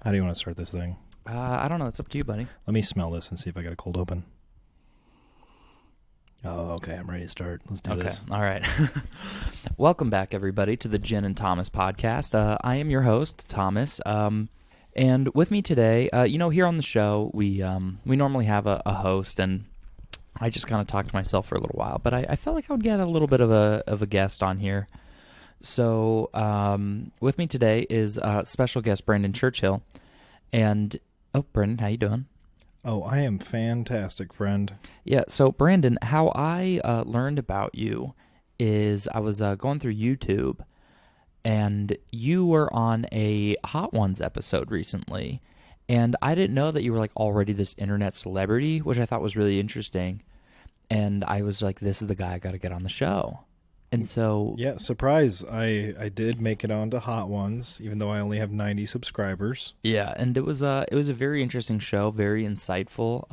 How do you want to start this thing? I don't know. It's up to you, buddy. Let me smell this and see if I got a cold open. Oh, okay. I'm ready to start. Let's do this. All right. Welcome back, everybody, to the Jen and Thomas podcast. I am your host, Thomas. And with me today, here on the show, we normally have a host, and I just kind of talk to myself for a little while. But I felt like I would get a little bit of a guest on here. So with me today is special guest Brandon Churchill. And, Brandon, how you doing? Oh, I am fantastic, friend. Yeah, so Brandon, how I learned about you is I was going through YouTube, and you were on a Hot Ones episode recently, and I didn't know that you were like already this internet celebrity, which I thought was really interesting, and I was like, this is the guy I got to get on the show. And so... Yeah, surprise. I did make it onto Hot Ones, even though I only have 90 subscribers. Yeah, and it was a very interesting show, very insightful.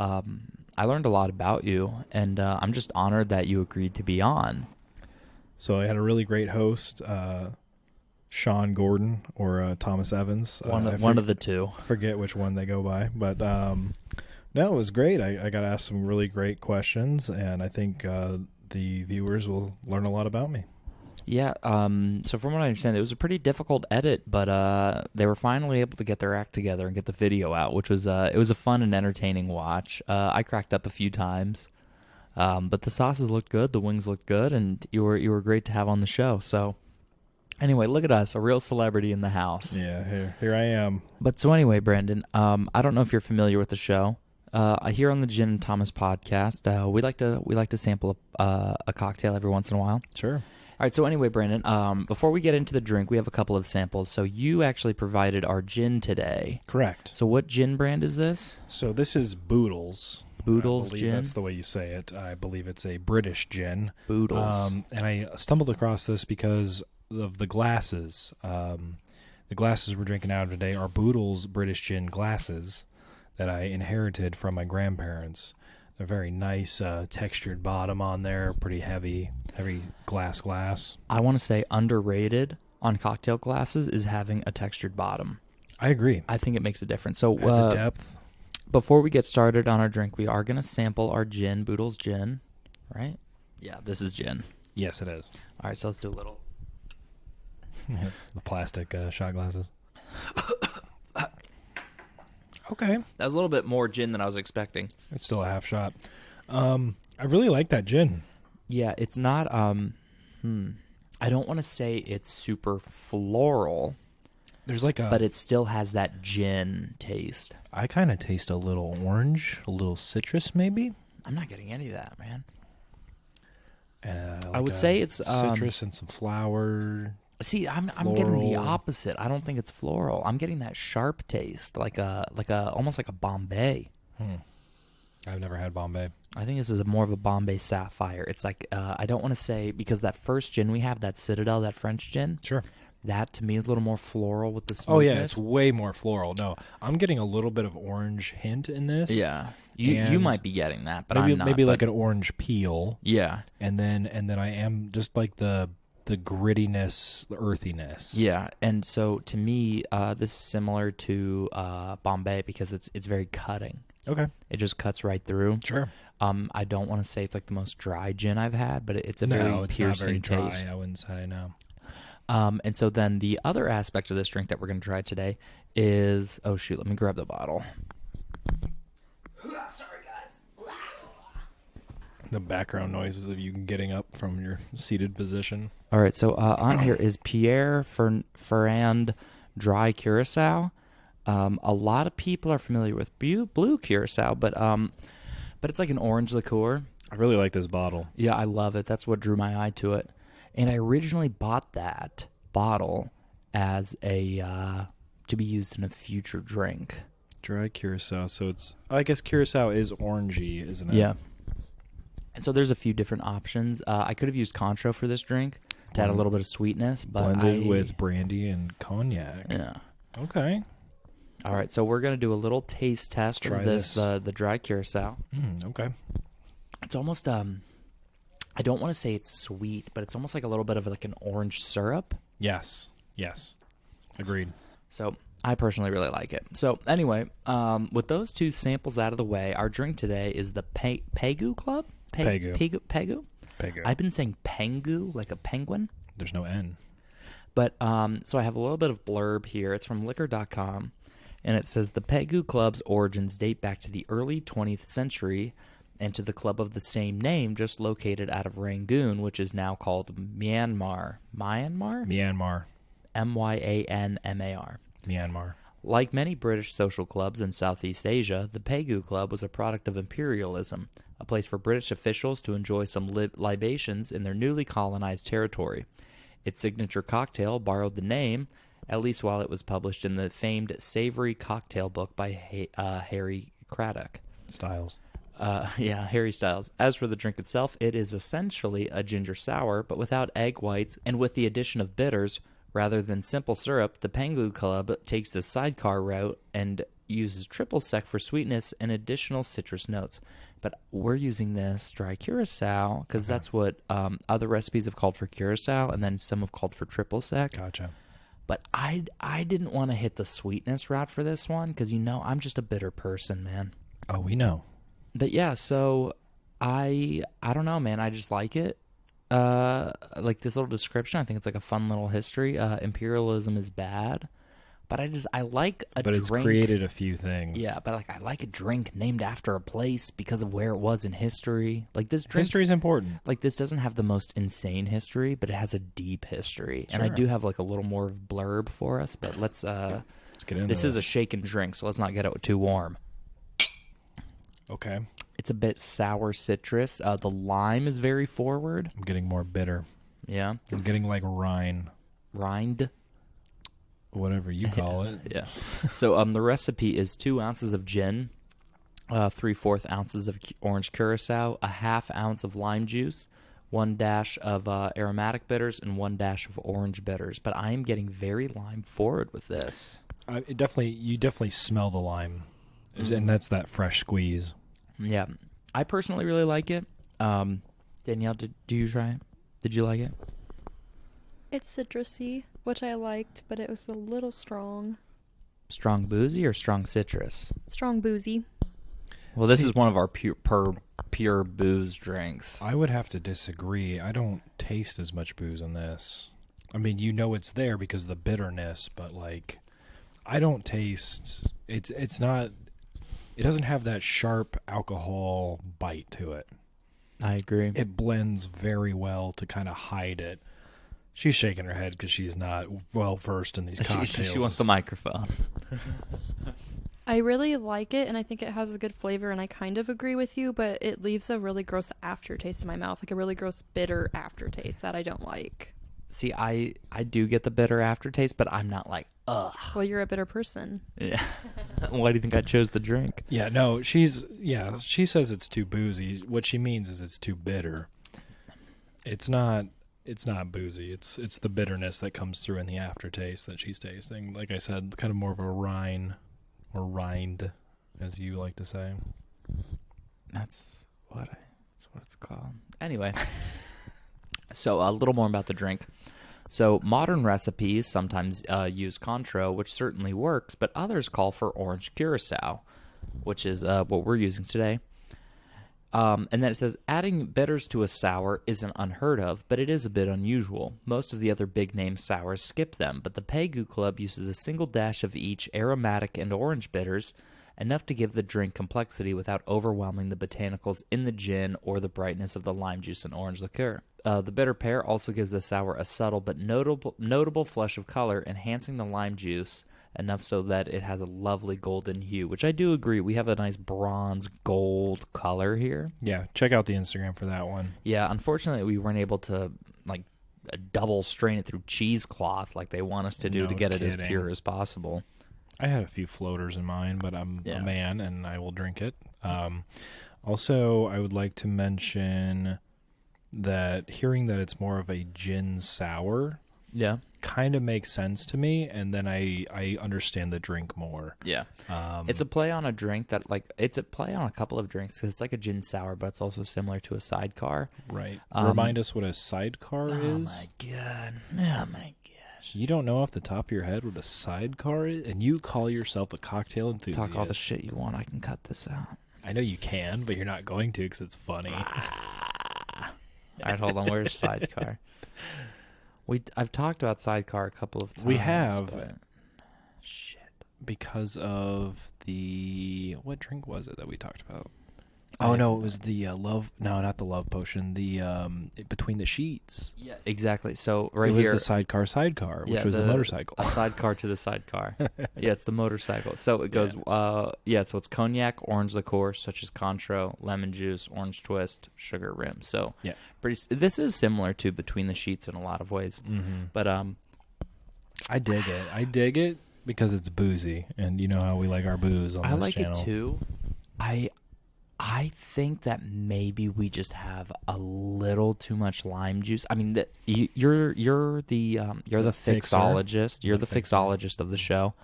I learned a lot about you, and I'm just honored that you agreed to be on. So I had a really great host, Sean Gordon or Thomas Evans. One of the two. Forget which one they go by. But no, it was great. I got asked some really great questions, and I think the viewers will learn a lot about me. Yeah, so from what I understand, it was a pretty difficult edit, but they were finally able to get their act together and get the video out, which was it was a fun and entertaining watch. I cracked up a few times, but the sauces looked good, the wings looked good, and you were great to have on the show. So anyway, look at us, a real celebrity in the house. Yeah, here I am. But so anyway, Brandon, I don't know if you're familiar with the show. Here on the Jen and Thomas podcast, we like to sample a cocktail every once in a while. Sure. All right. So anyway, Brandon, before we get into the drink, we have a couple of samples. So you actually provided our gin today. Correct. So what gin brand is this? So this is Boodles. Boodles I believe gin. That's the way you say it. I believe it's a British gin. Boodles. And I stumbled across this because of the glasses. The glasses we're drinking out of today are Boodles British gin glasses that I inherited from my grandparents. They're very nice, textured bottom on there, pretty heavy glass. I want to say underrated on cocktail glasses is having a textured bottom. I agree. I think it makes a difference. So Adds a depth. Before we get started on our drink, we are going to sample our gin, Boodles gin, right? Yeah, this is gin. Yes, it is. All right, so let's do a little. The plastic shot glasses. Okay. That was a little bit more gin than I was expecting. It's still a half shot. I really like that gin. Yeah, it's not, I don't want to say it's super floral. There's like but it still has that gin taste. I kind of taste a little orange, a little citrus maybe. I'm not getting any of that, man. Like I would say it's citrus and some flower. See, I'm getting the opposite. I don't think it's floral. I'm getting that sharp taste, like a almost like a Bombay. I've never had Bombay. I think this is more of a Bombay Sapphire. It's like I don't want to say, because that first gin we have, that Citadel, that French gin. Sure. That to me is a little more floral with the smoothness. Oh yeah, it's way more floral. No, I'm getting a little bit of orange hint in this. Yeah, you might be getting that, but maybe, I'm not. Maybe like an orange peel. Yeah, and then I am just like the grittiness, the earthiness. Yeah, and so to me, this is similar to Bombay because it's very cutting. Okay. It just cuts right through. Sure. I don't want to say it's like the most dry gin I've had, but it's a very piercing not very dry, taste. I wouldn't say, no. And so then the other aspect of this drink that we're going to try today is... Oh, shoot, let me grab the bottle. Sorry, guys. The background noises of you getting up from your seated position. All right, so on here is Pierre Ferrand Dry Curacao. A lot of people are familiar with blue Curacao, but it's like an orange liqueur. I really like this bottle. Yeah, I love it. That's what drew my eye to it. And I originally bought that bottle as to be used in a future drink. Dry Curacao. So it's, I guess Curacao is orangey, isn't it? Yeah. And so there's a few different options. I could have used Cointreau for this drink to add a little bit of sweetness, but blended with brandy and cognac. Yeah. Okay. All right, so we're going to do a little taste test of this. The dry Curacao. Okay. It's almost I don't want to say it's sweet, but it's almost like a little bit of like an orange syrup. Yes. Agreed. So I personally really like it. So anyway, with those two samples out of the way, our drink today is the Pegu Club. Pegu. Pegu. I've been saying Pengu, like a penguin. There's no N. But so I have a little bit of blurb here. It's from liquor.com, and it says the Pegu Club's origins date back to the early 20th century and to the club of the same name just located out of Rangoon, which is now called Myanmar. Myanmar. Myanmar. Myanmar. Like many British social clubs in Southeast Asia, the Pegu Club was a product of imperialism, a place for British officials to enjoy some libations in their newly colonized territory. Its signature cocktail borrowed the name, at least while it was published in the famed savory cocktail book by Harry Craddock. Styles. Harry Styles. As for the drink itself, it is essentially a ginger sour, but without egg whites and with the addition of bitters. Rather than simple syrup, the Pegu Club takes the sidecar route and uses triple sec for sweetness and additional citrus notes. But we're using this dry curacao because that's what other recipes have called for curacao, and then some have called for triple sec. Gotcha. But I didn't want to hit the sweetness route for this one because, I'm just a bitter person, man. Oh, we know. But yeah, so I don't know, man. I just like it. Like this little description, I think it's like a fun little history. Imperialism is bad, but I like a drink. But it's created a few things. Yeah, but I like a drink named after a place because of where it was in history. Like this drink, History is important. Like this doesn't have the most insane history, but it has a deep history. Sure. And I do have like a little more blurb for us, but let's get into this. This is a shaken drink, so let's not get it too warm. Okay. It's a bit sour citrus. The lime is very forward. I'm getting more bitter. Yeah. I'm getting like rind. Whatever you call it. Yeah. So the recipe is 2 ounces of gin, 3/4 ounces of orange curacao, a half ounce of lime juice, 1 dash of aromatic bitters, and 1 dash of orange bitters. But I am getting very lime forward with this. You definitely smell the lime. Mm-hmm. And that's that fresh squeeze. Yeah. I personally really like it. Danielle, do you try it? Did you like it? It's citrusy, which I liked, but it was a little strong. Strong boozy or strong citrus? Strong boozy. Well, this is one of our pure booze drinks. I would have to disagree. I don't taste as much booze in this. I mean, it's there because of the bitterness, but like, I don't taste. It's not. It doesn't have that sharp alcohol bite to it. I agree. It blends very well to kind of hide it. She's shaking her head because she's not well versed in these cocktails. She wants the microphone. I really like it, and I think it has a good flavor, and I kind of agree with you, but it leaves a really gross aftertaste in my mouth, like a really gross bitter aftertaste that I don't like. See, I do get the bitter aftertaste, but I'm not like, ugh. Well, you're a bitter person. Yeah. Why do you think I chose the drink? Yeah, no, she says it's too boozy. What she means is it's too bitter. It's not boozy. It's the bitterness that comes through in the aftertaste that she's tasting. Like I said, kind of more of a rind, as you like to say. That's what it's called. Anyway. So a little more about the drink. So modern recipes sometimes use Cointreau, which certainly works, but others call for orange curacao, which is what we're using today. And then it says, adding bitters to a sour isn't unheard of, but it is a bit unusual. Most of the other big-name sours skip them, but the Pegu Club uses a single dash of each aromatic and orange bitters, enough to give the drink complexity without overwhelming the botanicals in the gin or the brightness of the lime juice and orange liqueur. The bitter pear also gives the sour a subtle but notable flush of color, enhancing the lime juice enough so that it has a lovely golden hue, which I do agree. We have a nice bronze gold color here. Yeah, check out the Instagram for that one. Yeah, unfortunately, we weren't able to like double strain it through cheesecloth like they want us to do to get it as pure as possible. I had a few floaters in mine, but I'm a man and I will drink it. Also, I would like to mention that hearing that it's more of a gin sour kind of makes sense to me, and then I understand the drink more. Yeah. It's a play on a drink that, like, it's a play on a couple of drinks because it's like a gin sour, but it's also similar to a sidecar. Right. Remind us what a sidecar is. Oh, my God. You don't know off the top of your head what a sidecar is, and you call yourself a cocktail enthusiast. Talk all the shit you want. I can cut this out. I know you can, but you're not going to because it's funny. All right, hold on. Where's sidecar? I've talked about sidecar a couple of times. We have. But shit. Because of what drink was it that we talked about? Oh no, it was the love. No, not the love potion. The between the sheets. Yeah, exactly. So right it was here, the sidecar, which was the motorcycle. A sidecar to the sidecar. Yeah, it's the motorcycle. So it goes. So it's cognac, orange liqueur such as Cointreau, lemon juice, orange twist, sugar rim. So yeah, this is similar to Between the Sheets in a lot of ways. Mm-hmm. But I dig it. I dig it because it's boozy, and you know how we like our booze on this channel. I like it too. I think that maybe we just have a little too much lime juice. I mean, you're the fixologist. You're the fixologist of the show.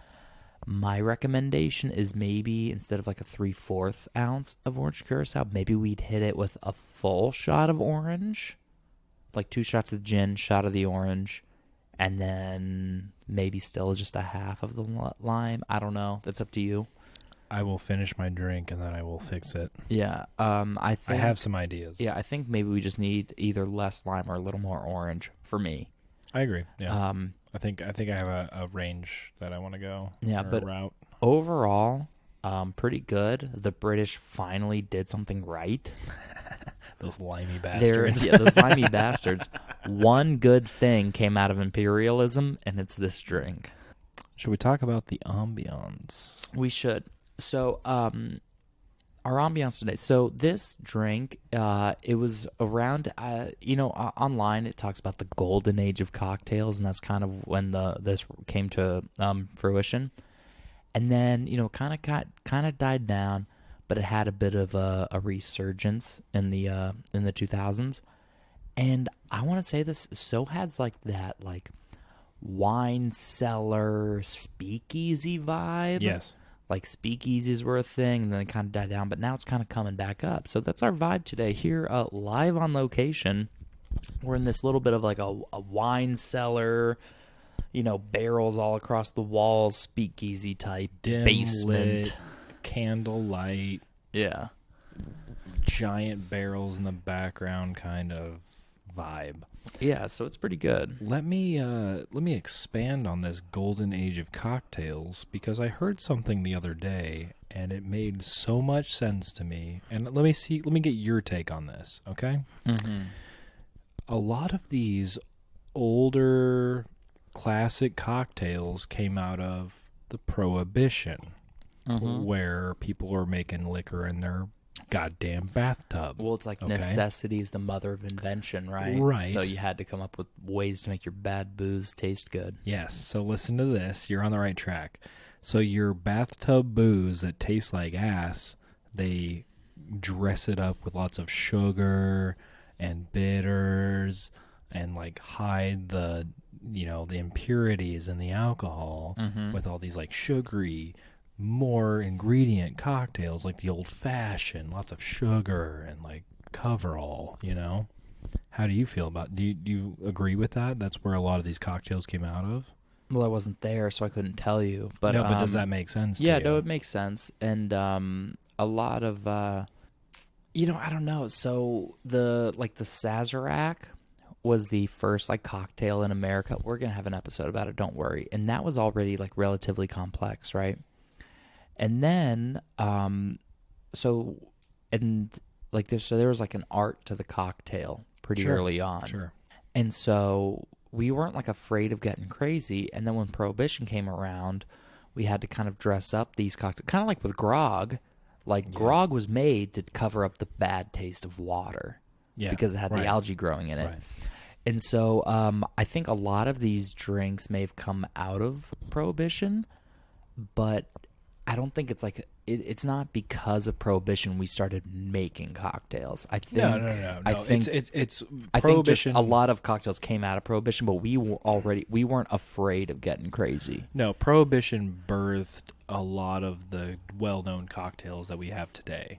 My recommendation is maybe instead of like a 3/4 ounce of orange curacao, maybe we'd hit it with a full shot of orange, like 2 shots of gin, shot of the orange, and then maybe still just a half of the lime. I don't know. That's up to you. I will finish my drink and then I will fix it. Yeah, I have some ideas. Yeah, I think maybe we just need either less lime or a little more orange for me. I agree. Yeah. I think I have a range that I want to go. Yeah, but route. Overall, pretty good. The British finally did something right. Those limey bastards. Those limey bastards. One good thing came out of imperialism, and it's this drink. Should we talk about the ambiance? We should. So, our ambiance today. So, this drink, it was around, online it talks about the golden age of cocktails, and that's kind of when this came to fruition. And then, kind of died down, but it had a bit of a resurgence in the 2000s. And I want to say this has like that wine cellar speakeasy vibe. Yes. Like speakeasies were a thing, and then they kind of died down, but now it's kind of coming back up. So that's our vibe today. Here, live on location, we're in this little bit of like a wine cellar, barrels all across the walls, speakeasy type, dim basement, lit, candlelight, yeah, giant barrels in the background kind of vibe. Yeah, so it's pretty good. Let me expand on this golden age of cocktails because I heard something the other day and it made so much sense to me. And let me get your take on this, okay? Mm-hmm. A lot of these older classic cocktails came out of the Prohibition, where people are making liquor in their goddamn bathtub. Well, it's like necessity is the mother of invention, right? Right. So you had to come up with ways to make your bad booze taste good. Yes. So listen to this. You're on the right track. So your bathtub booze that tastes like ass, they dress it up with lots of sugar and bitters and hide the impurities in the alcohol with all these sugary, more ingredient cocktails like the old fashioned, lots of sugar and coverall, How do you feel about do you agree with that? That's where a lot of ththese cocktails came out of? Well, I wasn't there, so I couldn't tell you. But no, but does that make sense to you? No, it makes sense. And a lot of I don't know. So the Sazerac was the first cocktail in America. We're gonna have an episode about it, don't worry. And that was already relatively complex, right? And then, so there was an art to the cocktail pretty early on. Sure. And so we weren't afraid of getting crazy. And then when Prohibition came around, we had to kind of dress up these cocktails, kind of like with grog. Grog was made to cover up the bad taste of water because it had the algae growing in it. Right. And so I think a lot of these drinks may have come out of Prohibition, but I don't think it's it's not because of Prohibition we started making cocktails. I think no. I think it's Prohibition. I think just a lot of cocktails came out of Prohibition, but we weren't afraid of getting crazy. No, Prohibition birthed a lot of the well-known cocktails that we have today.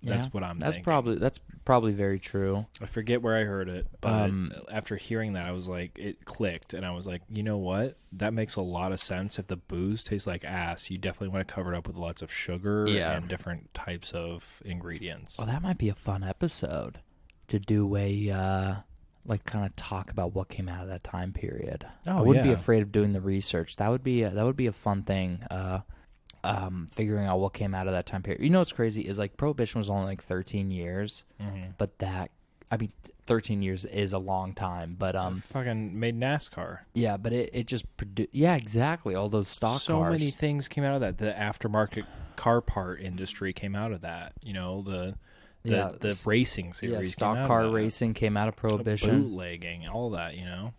That's what I'm thinking. That's probably very true. I forget where I heard it, but after hearing that, I was like, it clicked, and I was like, you know what? That makes a lot of sense. If the booze tastes like ass, you definitely want to cover it up with lots of sugar and different types of ingredients. Well, that might be a fun episode to do a kind of talk about what came out of that time period. I wouldn't be afraid of doing the research. That would be a fun thing. Figuring out what came out of that time period. You know what's crazy is like Prohibition was only like 13 years, but 13 years is a long time. But fucking made NASCAR. Yeah, but it just produced. Yeah, exactly. All those stock cars. So many things came out of that. The aftermarket car part industry came out of that. You know, the racing series. Yeah, stock car racing came out of Prohibition. Bootlegging, all that. You know.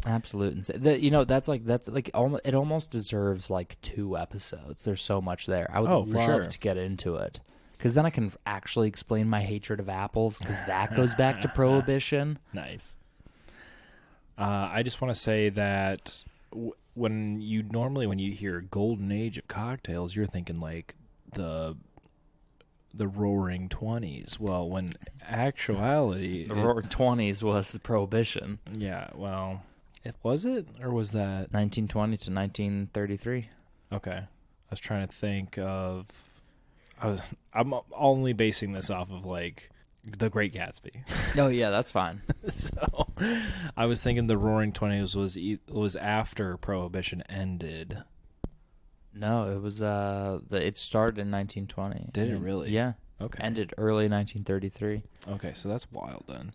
Absolute. That's like it almost deserves like 2 episodes. There's so much there. I would love to get into it because then I can actually explain my hatred of apples because that goes back to Prohibition. Nice. I just want to say that when you hear golden age of cocktails, you're thinking like the Roaring 20s. Well, when actuality, the Roaring 20s was Prohibition. Yeah. Well. Was it, or was that 1920 to 1933? Okay, I was trying to think of. I'm only basing this off of like The Great Gatsby. Oh yeah, that's fine. So I was thinking the Roaring 20s was after Prohibition ended. No, it was it started in 1920. Did it really? Yeah. Okay. Ended early 1933. Okay, so that's wild then.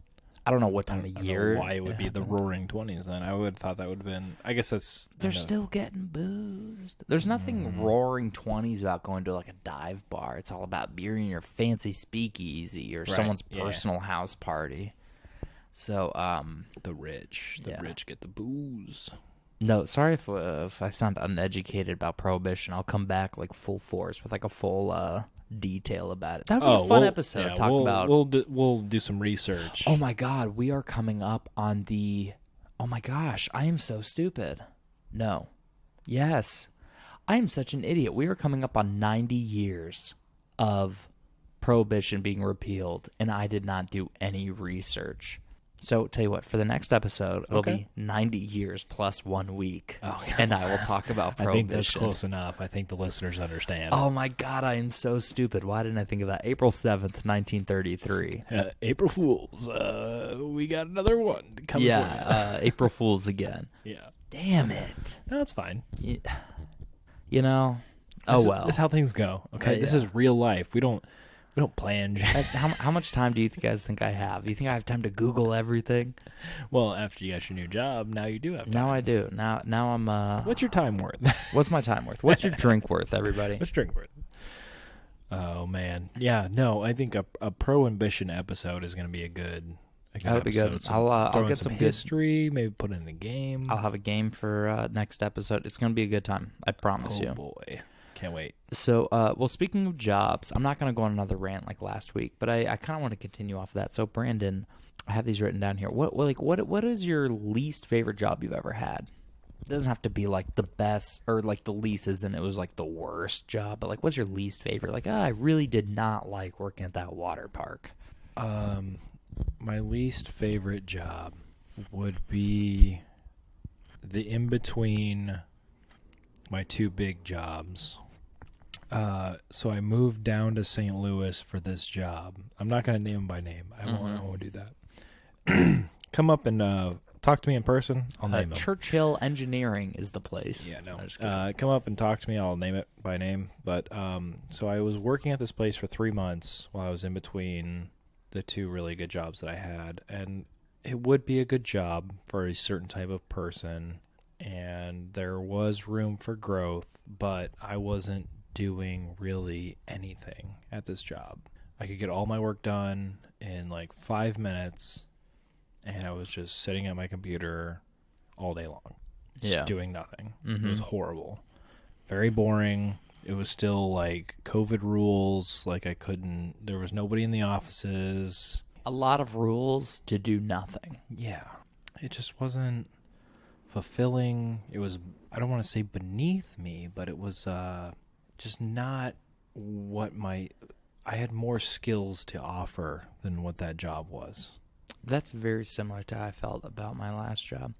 I don't know what time of year. I don't know why it would be the Roaring 20s then. I would have thought that would have been. I guess that's. They're still getting boozed. There's nothing Roaring 20s about going to like a dive bar. It's all about beer in your fancy speakeasy or someone's personal house party. So, the rich get the booze. No, sorry if I sound uneducated about Prohibition. I'll come back like full force with like a full detail about it. That would be a fun episode. We'll do some research. Oh my God, we are coming up on the. Oh my gosh, I am so stupid. No, yes, I am such an idiot. We are coming up on 90 years of Prohibition being repealed, and I did not do any research. So, tell you what, for the next episode, it'll be 90 years plus 1 week, and I will talk about Prohibition. I think that's close enough. I think the listeners understand. Oh, my God, I am so stupid. Why didn't I think of that? April 7th, 1933. April Fools. We got another one coming. Yeah, April Fools again. Yeah. Damn it. No, it's fine. You know, well. This is how things go, okay? This is real life. We don't plan. How much time do you guys think I have? Do you think I have time to Google everything? Well, after you got your new job, now you do have time. Now I do. Now I'm. What's your time worth? What's my time worth? What's your drink worth, everybody? What's your drink worth? Oh man, yeah. No, I think a Prohibition episode is going to be a good. That'll be good. I'll get some history. Maybe put in a game. I'll have a game for next episode. It's going to be a good time. I promise you. Oh boy. Can't wait. So, well, speaking of jobs, I'm not going to go on another rant like last week, but I kind of want to continue off of that. So, Brandon, I have these written down here. What is your least favorite job you've ever had? It doesn't have to be like the best or like the least as in it was like the worst job, but like what's your least favorite? Like, I really did not like working at that water park. My least favorite job would be the in-between my 2 big jobs. So I moved down to St. Louis for this job. I'm not going to name them by name. I won't do that. Come up and talk to me in person. I'll name them. Churchill Engineering is the place. Yeah, no. Come up and talk to me. I'll name it by name. But so I was working at this place for 3 months while I was in between the 2 really good jobs that I had. And it would be a good job for a certain type of person. And there was room for growth, but I wasn't doing really anything at this job. I could get all my work done in like 5 minutes, and I was just sitting at my computer all day long, just doing nothing. It was horrible. Very boring. It was still like COVID rules. Like there was nobody in the offices. A lot of rules to do nothing. Yeah. It just wasn't fulfilling. It was, I don't want to say beneath me, but it was just not what I had more skills to offer than what that job was. That's very similar to how I felt about my last job.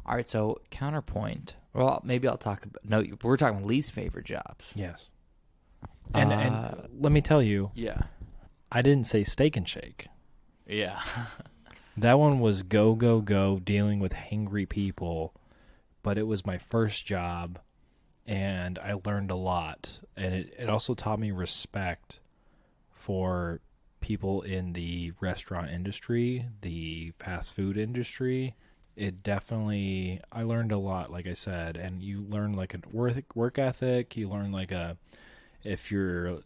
All right, so counterpoint. Well, maybe I'll talk about... No, we're talking least favorite jobs. Yes. And let me tell you, Yeah. I didn't say Steak and Shake. Yeah. That one was go, go, go, dealing with hangry people. But it was my first job, and I learned a lot. And it also taught me respect for people in the restaurant industry, the fast food industry. It definitely, I learned a lot, like I said. And you learn like a work ethic. You learn like if you're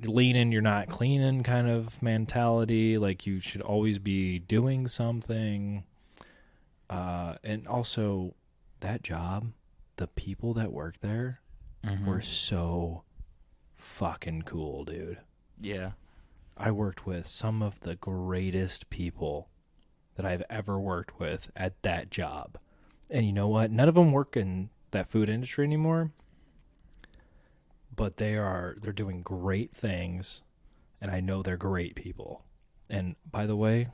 leaning, you're not cleaning kind of mentality. Like you should always be doing something. And also that job, the people that work there were so fucking cool, dude. Yeah. I worked with some of the greatest people that I've ever worked with at that job. And you know what? None of them work in that food industry anymore. But they're doing great things, and I know they're great people. And by the way,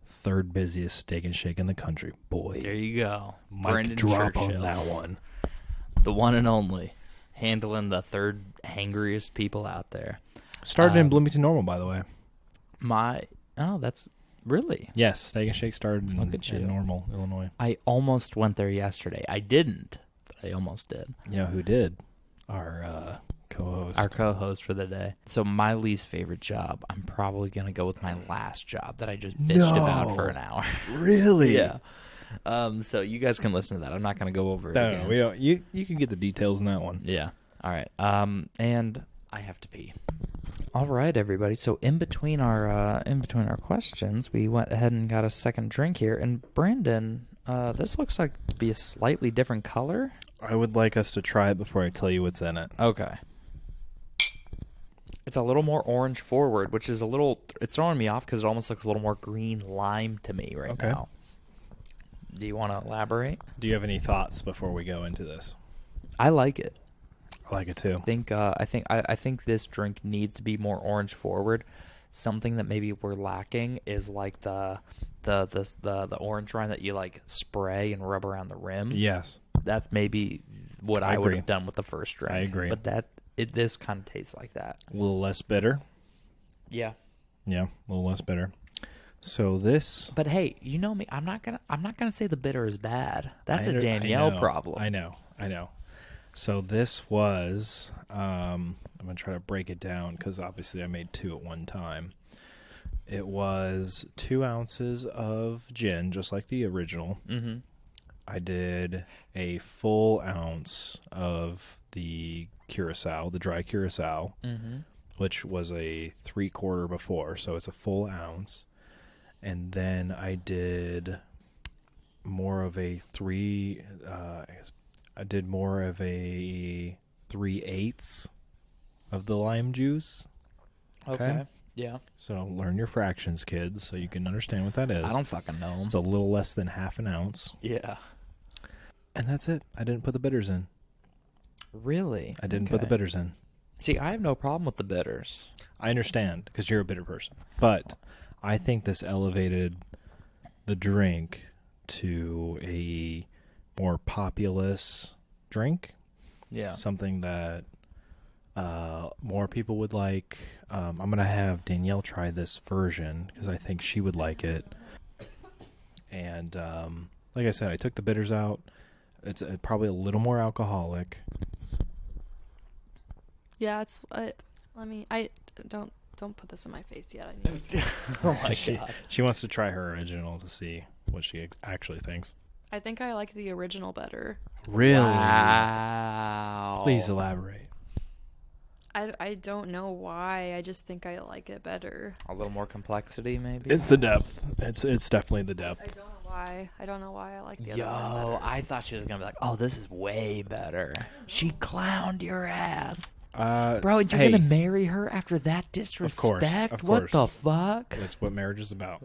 third busiest Steak and Shake in the country, boy. There you go. Mic Brandon drop Churchill. on that one. The one and only. Handling the third hangriest people out there. Started in Bloomington Normal, by the way. That's really... Yes, Steak and Shake started Look at you. in Normal, Illinois. I almost went there yesterday. I didn't, but I almost did. You know who did? Our co-host. Our co-host for the day. So my least favorite job, I'm probably going to go with my last job that I just bitched about for an hour. Really? Yeah. So you guys can listen to that. I'm not going to go over it No, again. we don't. You can get the details in that one. Yeah. All right. And I have to pee. All right, everybody. So in between our questions, we went ahead and got a second drink here. And Brandon, this looks like to be a slightly different color. I would like us to try it before I tell you what's in it. Okay. It's a little more orange forward, which is it's throwing me off because it almost looks a little more green lime to me right now. Do you want to elaborate? Do you have any thoughts before we go into this? I like it. I like it too. I think this drink needs to be more orange forward. Something that maybe we're lacking is like the orange rind that you like spray and rub around the rim. Yes. That's maybe what I would have done with the first drink. I agree. But this kind of tastes like that. A little less bitter. Yeah. Yeah, a little less bitter. So this. But hey, you know me. I'm not gonna say the bitter is bad. That's a Danielle problem. I know. So this was. I'm gonna try to break it down because obviously I made two at one time. It was 2 ounces of gin, just like the original. Mm-hmm. I did a full ounce of the curacao, the dry curacao, which was a 3/4 before, so it's a full ounce. And then I did more of a 3/8 of the lime juice. Okay. Yeah. So learn your fractions, kids, so you can understand what that is. I don't fucking know 'em. It's a little less than half an ounce. Yeah. And that's it. I didn't put the bitters in. Really? I didn't put the bitters in. See, I have no problem with the bitters. I understand, because you're a bitter person. But I think this elevated the drink to a more populous drink. Yeah. Something that more people would like. I'm going to have Danielle try this version, because I think she would like it. And like I said, I took the bitters out. It's probably a little more alcoholic. Yeah, it's. I don't put this in my face yet. I need. Oh my God. She wants to try her original to see what she actually thinks. I think I like the original better. Really? Wow. Please elaborate. I don't know why. I just think I like it better. A little more complexity, maybe? It's the depth. It's definitely the depth. I don't know why. I don't know why I like the other one Yo, better. I thought she was going to be like, oh, this is way better. She clowned your ass. Bro, you're going to marry her after that disrespect? Of course. What the fuck? That's what marriage is about.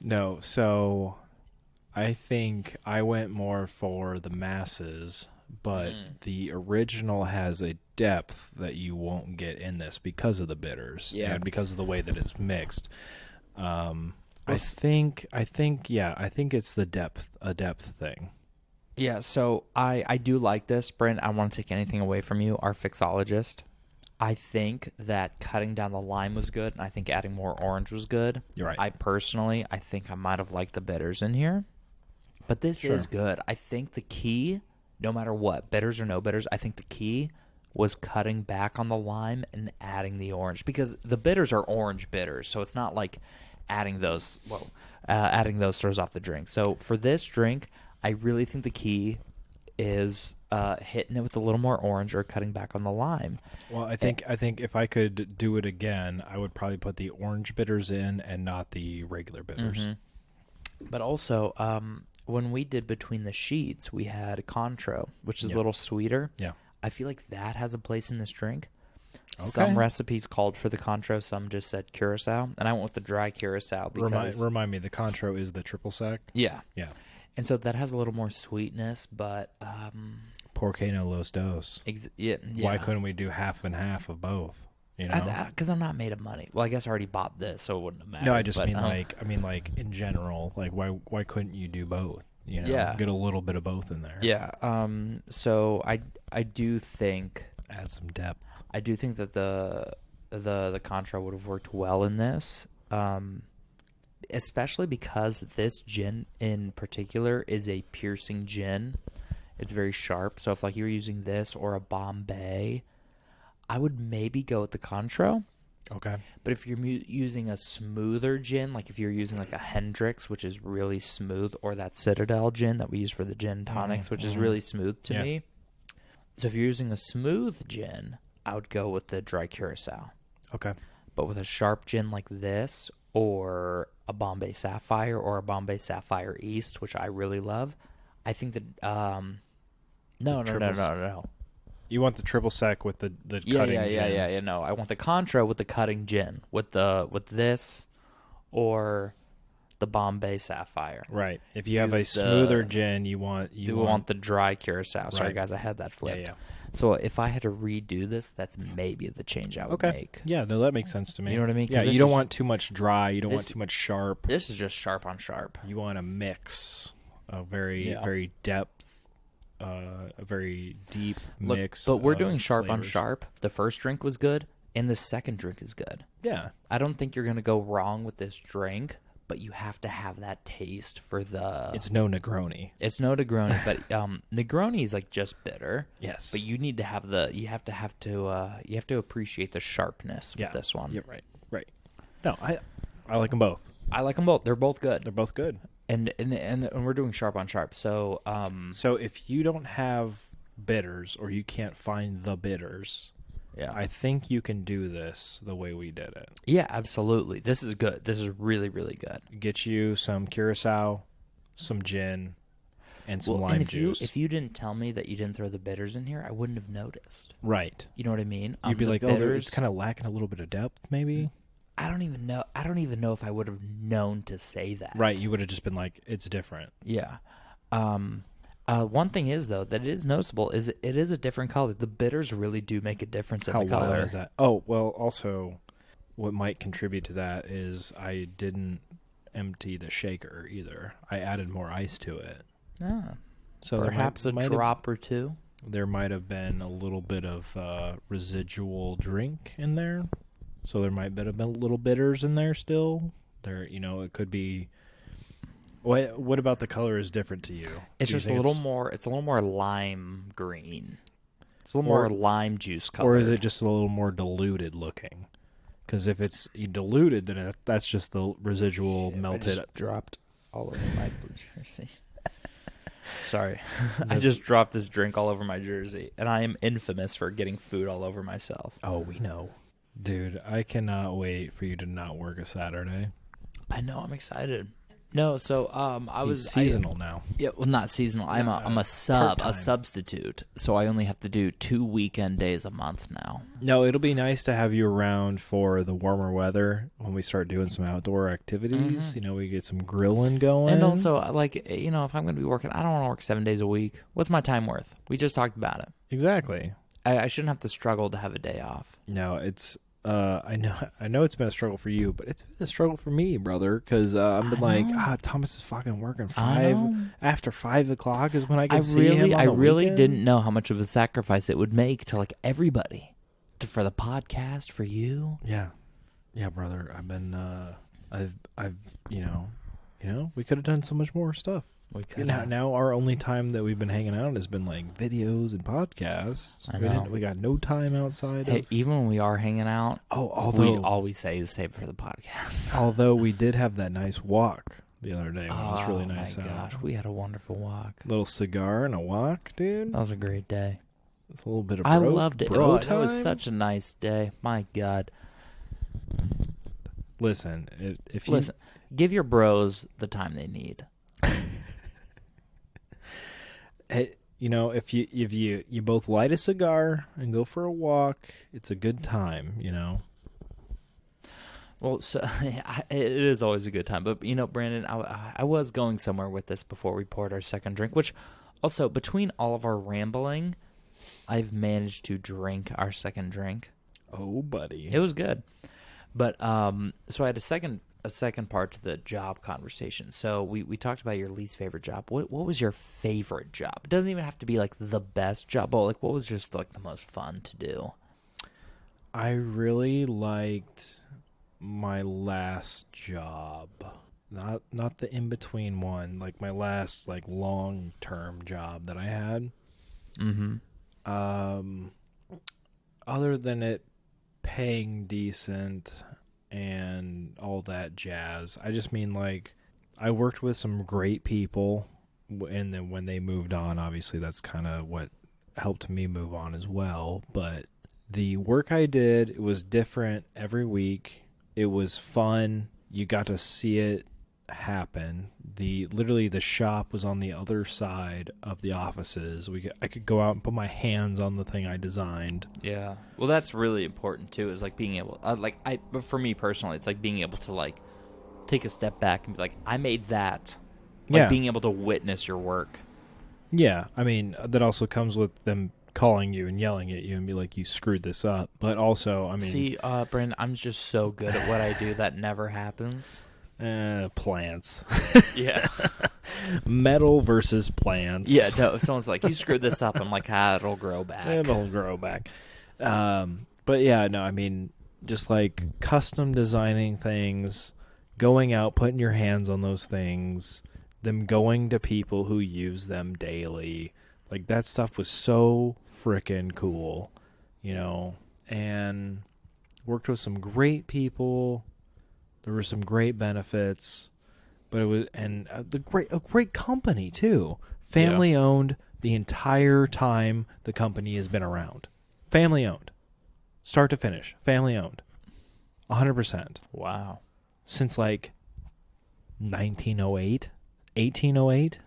No, so I think I went more for the masses but the original has a depth that you won't get in this because of the bitters and because of the way that it's mixed. I think it's a depth thing. Yeah, so I do like this, Brent. I don't want to take anything away from you, our fixologist. I think that cutting down the lime was good, and I think adding more orange was good. You're right. I think I might have liked the bitters in here, but this is good. I think the key, no matter what, bitters or no bitters, I think the key was cutting back on the lime and adding the orange, because the bitters are orange bitters, so it's not like adding those throws off the drink. So for this drink, I really think the key is hitting it with a little more orange or cutting back on the lime. Well, I think if I could do it again, I would probably put the orange bitters in and not the regular bitters. Mm-hmm. But also, when we did Between the Sheets, we had Contro, which is a little sweeter. Yeah. I feel like that has a place in this drink. Okay. Some recipes called for the Contro, some just said Curacao, and I went with the dry Curacao because... Remind me, the Contro is the triple sec? Yeah. Yeah. And so that has a little more sweetness, but... Por que no los dos? Yeah. Why couldn't we do half and half of both? You know? Because I'm not made of money. Well, I guess I already bought this, so it wouldn't have mattered. No, I just mean like in general, like why couldn't you do both? You know, get a little bit of both in there. Yeah. So I do think add some depth. I do think that the Contra would have worked well in this, especially because this gin in particular is a piercing gin. It's very sharp. So if like you were using this or a Bombay, I would maybe go with the Contro. Okay. But if you're using a smoother gin, like if you're using like a Hendrix, which is really smooth, or that Citadel gin that we use for the gin tonics, which is really smooth to me. So if you're using a smooth gin, I would go with the dry Curacao. Okay. But with a sharp gin like this, or a Bombay Sapphire, or a Bombay Sapphire East, which I really love, I think that no. You want the triple sec with the cutting gin? Yeah. No, I want the Contra with the cutting gin, with this, or the Bombay Sapphire. Right. If you have a smoother gin, you want the dry Curacao. Sorry, guys, I had that flipped. Yeah. So if I had to redo this, that's maybe the change I would make. Yeah, no, that makes sense to me. You know what I mean? Yeah, you don't want too much dry. You don't want too much sharp. This is just sharp on sharp. You want a mix, a very depth, a very deep mix. But we're doing sharp flavors. on sharp. The first drink was good, and the second drink is good. Yeah. I don't think you're going to go wrong with this drink, but you have to have that taste for the... It's no Negroni. It's no Negroni, but Negroni is like just bitter. Yes. But you need to have you have to appreciate the sharpness with this one. Yeah, right. No, I like them both. I like them both. They're both good. They're both good. And we're doing sharp on sharp. So so if you don't have bitters or you can't find the bitters, I think you can do this the way we did it. Yeah, absolutely. This is good. This is really, really good. Get you some Curacao, some gin, and some lime juice. If you didn't tell me that you didn't throw the bitters in here, I wouldn't have noticed. Right. You know what I mean? You'd be like, it's kind of lacking a little bit of depth, maybe. I don't even know if I would have known to say that. Right. You would have just been like, it's different. Yeah. One thing is, though, that it is noticeable is it is a different color. The bitters really do make a difference in the color. How wild is that? Oh, well, also, what might contribute to that is I didn't empty the shaker either. I added more ice to it. Ah. So perhaps a drop or two? There might have been a little bit of residual drink in there. So there might have been little bitters in there still. It could be... What about the color is different to you? It's just a little more. It's a little more lime green. It's a little more lime juice color. Or is it just a little more diluted looking? Because if it's diluted, then that's just the residual melted. I just dropped all over my blue jersey. Sorry, I just dropped this drink all over my jersey, and I am infamous for getting food all over myself. Oh, we know, dude. I cannot wait for you to not work a Saturday. I know. I'm excited. No, so He's seasonal now. Yeah, well, not seasonal. I'm a part-time. substitute. So I only have to do 2 weekend days a month now. No, it'll be nice to have you around for the warmer weather when we start doing some outdoor activities. Mhm. We get some grilling going. And also, like, if I'm going to be working, I don't want to work 7 days a week. What's my time worth? We just talked about it. Exactly. I shouldn't have to struggle to have a day off. No, it's I know it's been a struggle for you, but it's been a struggle for me, brother, because I've been like, Thomas is fucking working after 5 o'clock is when I can see him. I really didn't know how much of a sacrifice it would make to like everybody, for the podcast, for you. Yeah, brother. I've been we could have done so much more stuff. We could Now our only time that we've been hanging out has been like videos and podcasts. I know. We got no time outside. Hey, even when we are hanging out, although we always say is save for the podcast. Although we did have that nice walk the other day. It was really nice. Oh my gosh, we had a wonderful walk. Little cigar and a walk, dude. That was a great day. With a little bit of I loved it. Bro It was such a nice day. My God. Listen, if you give your bros the time they need. If you both light a cigar and go for a walk, it's a good time, Well, so it is always a good time. But, Brandon, I was going somewhere with this before we poured our second drink, which also, between all of our rambling, I've managed to drink our second drink. Oh, buddy. It was good. But so I had a second part to the job conversation. So we talked about your least favorite job. What was your favorite job? It doesn't even have to be like the best job, but like what was just like the most fun to do? I really liked my last job. Not the in-between one, like my last like long-term job that I had. Mm-hmm. Other than it paying decent and all that jazz, I just mean like I worked with some great people, and then when they moved on, obviously that's kind of what helped me move on as well. But the work I did, it was different every week. It was fun. You got to see it happen. Literally the shop was on the other side of the offices. I could go out and put my hands on the thing I designed. Yeah. Well, that's really important too. Is like being able, but for me personally, it's like being able to like take a step back and be like, I made that. Like being able to witness your work. Yeah, I mean that also comes with them calling you and yelling at you and be like, you screwed this up. But also, I mean, see, Brandon, I'm just so good at what I do that never happens. Plants. Yeah. Metal versus plants. Yeah, no, if someone's like, you screwed this up, I'm like, it'll grow back. It'll grow back. But yeah, no, I mean, just like custom designing things, going out, putting your hands on those things, them going to people who use them daily. Like that stuff was so freaking cool, and worked with some great people. There were some great benefits, but it was a great company too. Family owned the entire time the company has been around. Family owned, start to finish. Family owned, 100%. Wow. Since like 1908, 1808.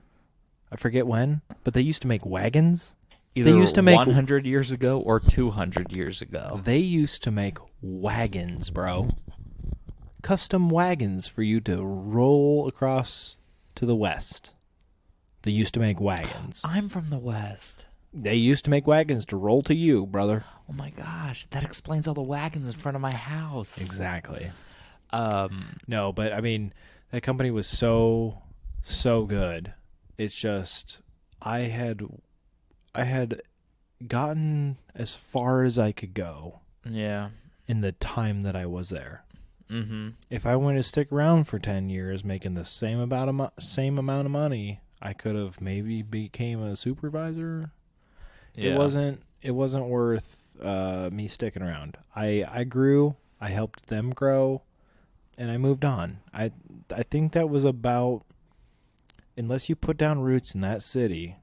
I forget when, but they used to make wagons. Either they used to make 100 years ago or 200 years ago. They used to make wagons, bro. Custom wagons for you to roll across to the west. They used to make wagons. I'm from the West. They used to make wagons to roll to you, brother. Oh my gosh, that explains all the wagons in front of my house. Exactly. No, but I mean, that company was so good. It's just I had gotten as far as I could go. Yeah. In the time that I was there. Mm-hmm. If I wanted to stick around for 10 years making the same amount of money, I could have maybe became a supervisor. Yeah. It wasn't worth me sticking around. I grew, I helped them grow, and I moved on. I think that was about, unless you put down roots in that city,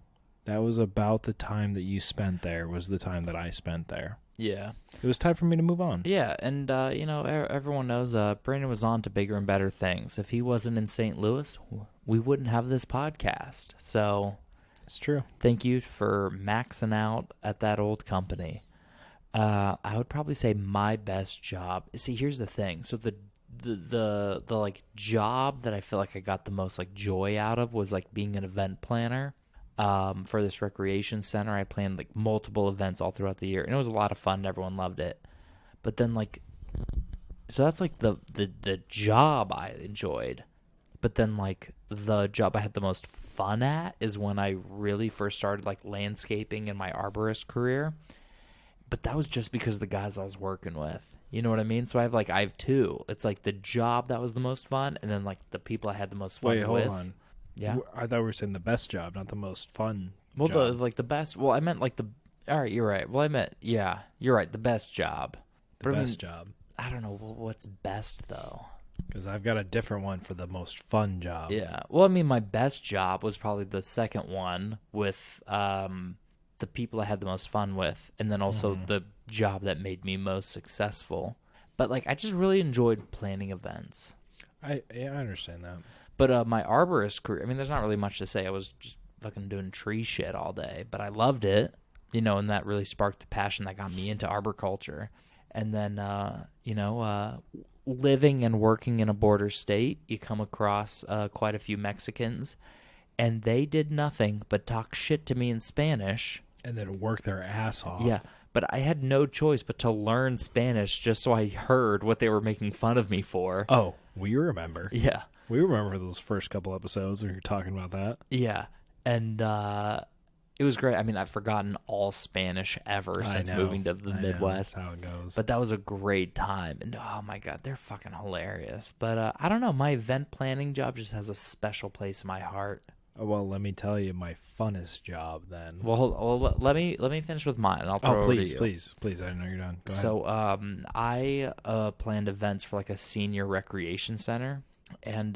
that was about the time that you spent there was the time that I spent there. Yeah. It was time for me to move on. Yeah, and, everyone knows Brandon was on to bigger and better things. If he wasn't in St. Louis, we wouldn't have this podcast. So It's true. thank you for maxing out at that old company. I would probably say my best job. See, here's the thing. So the like job that I feel like I got the most like joy out of was like being an event planner for this recreation center. I planned like multiple events all throughout the year, and it was a lot of fun. Everyone loved it. But then like, so that's like the job I enjoyed. But then like the job I had the most fun at is when I really first started like landscaping in my arborist career. But that was just because of the guys I was working with. You know what I mean? So I have two. It's like the job that was the most fun, and then like the people I had the most fun with. Wait, hold on. Yeah. I thought we were saying the best job, not the most fun Well, job. the best. Well, I meant like the. All right, you're right. Well, I meant you're right. The best job. The But best job. I don't know what's best though. Because I've got a different one for the most fun job. Yeah. Well, I mean, my best job was probably the second one with the people I had the most fun with, and then also the job that made me most successful. But like, I just really enjoyed planning events. I understand that. But my arborist career, I mean, there's not really much to say. I was just fucking doing tree shit all day, but I loved it, and that really sparked the passion that got me into arboriculture. And then, living and working in a border state, you come across quite a few Mexicans, and they did nothing but talk shit to me in Spanish. And then work their ass off. Yeah, but I had no choice but to learn Spanish just so I heard what they were making fun of me for. Oh, we remember. Yeah. We remember those first couple episodes when you were talking about that. Yeah, and it was great. I mean, I've forgotten all Spanish ever since moving to the Midwest. That's how it goes. But that was a great time, and oh my god, they're fucking hilarious. But I don't know, my event planning job just has a special place in my heart. Well, let me tell you my funnest job then. Well, let me finish with mine, and I'll throw it over to you. please. I didn't know you're done. Go ahead. So, I planned events for like a senior recreation center, and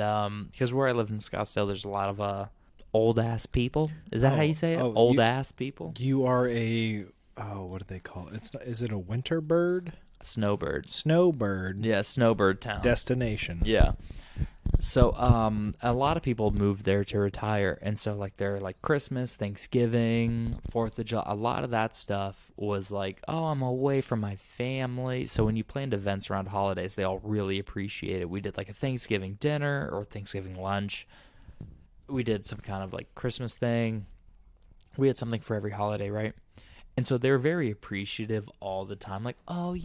because where I live in Scottsdale, there's a lot of old ass people. Is that how you say it? Old ass people. You are a what do they call it? Is it a winter bird? Snowbird. Snowbird. Yeah, Snowbird Town. Destination. Yeah. So, a lot of people move there to retire, and so like they're like Christmas, Thanksgiving, 4th of July. A lot of that stuff was like, oh, I'm away from my family. So when you planned events around holidays, they all really appreciate it. We did like a Thanksgiving dinner or Thanksgiving lunch. We did some kind of like Christmas thing. We had something for every holiday, right? And so they're very appreciative all the time. Like, oh,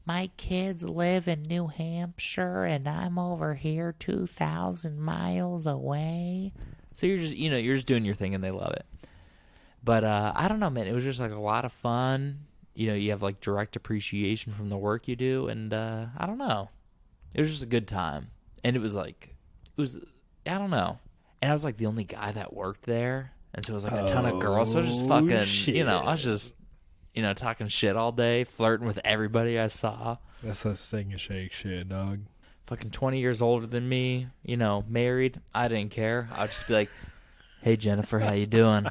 my kids live in New Hampshire and I'm over here 2,000 miles away. So you're just doing your thing and they love it. But I don't know, man. It was just like a lot of fun. You have like direct appreciation from the work you do. And I don't know. It was just a good time. And I don't know. And I was like the only guy that worked there. And so it was like a ton of girls. So I was just fucking, shit. I was just, talking shit all day, flirting with everybody I saw. That's that sing and shake shit, dog. Fucking 20 years older than me, married. I didn't care. I'd just be like, hey, Jennifer, how you doing?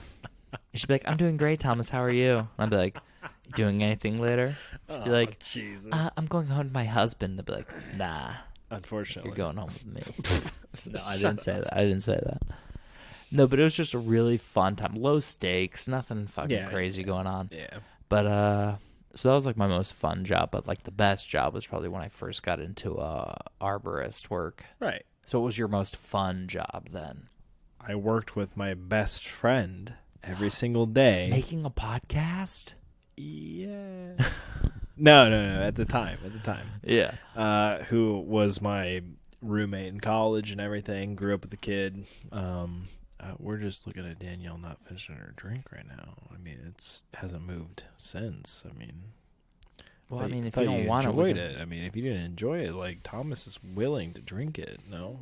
She'd be like, I'm doing great, Thomas. How are you? And I'd be like, you doing anything later? She'd be like, Jesus. I'm going home to my husband. I'd be like, nah. Unfortunately. You're going home with me. No, I didn't say that. No, but it was just a really fun time. Low stakes, nothing fucking crazy going on. Yeah. But so that was like my most fun job. But like the best job was probably when I first got into arborist work. Right. So what was your most fun job then? I worked with my best friend every single day. Making a podcast? Yeah. No. At the time. Yeah. Who was my roommate in college and everything. Grew up with the kid. We're just looking at Danielle not finishing her drink right now. I mean, it hasn't moved since. I mean, well, if you don't want it, I mean, if you didn't enjoy it, like Thomas is willing to drink it. No.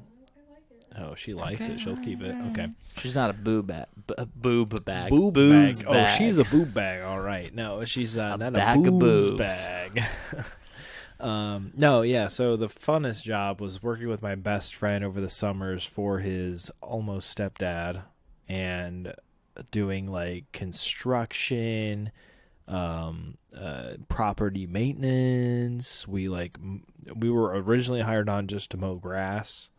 Oh, she likes it. She'll keep it. Okay. She's not a boob bag. Boob bag. Oh, she's a boob bag. All right. No, she's not a booze bag. No, yeah. So the funnest job was working with my best friend over the summers for his almost stepdad and doing like construction, property maintenance. We were originally hired on just to mow grass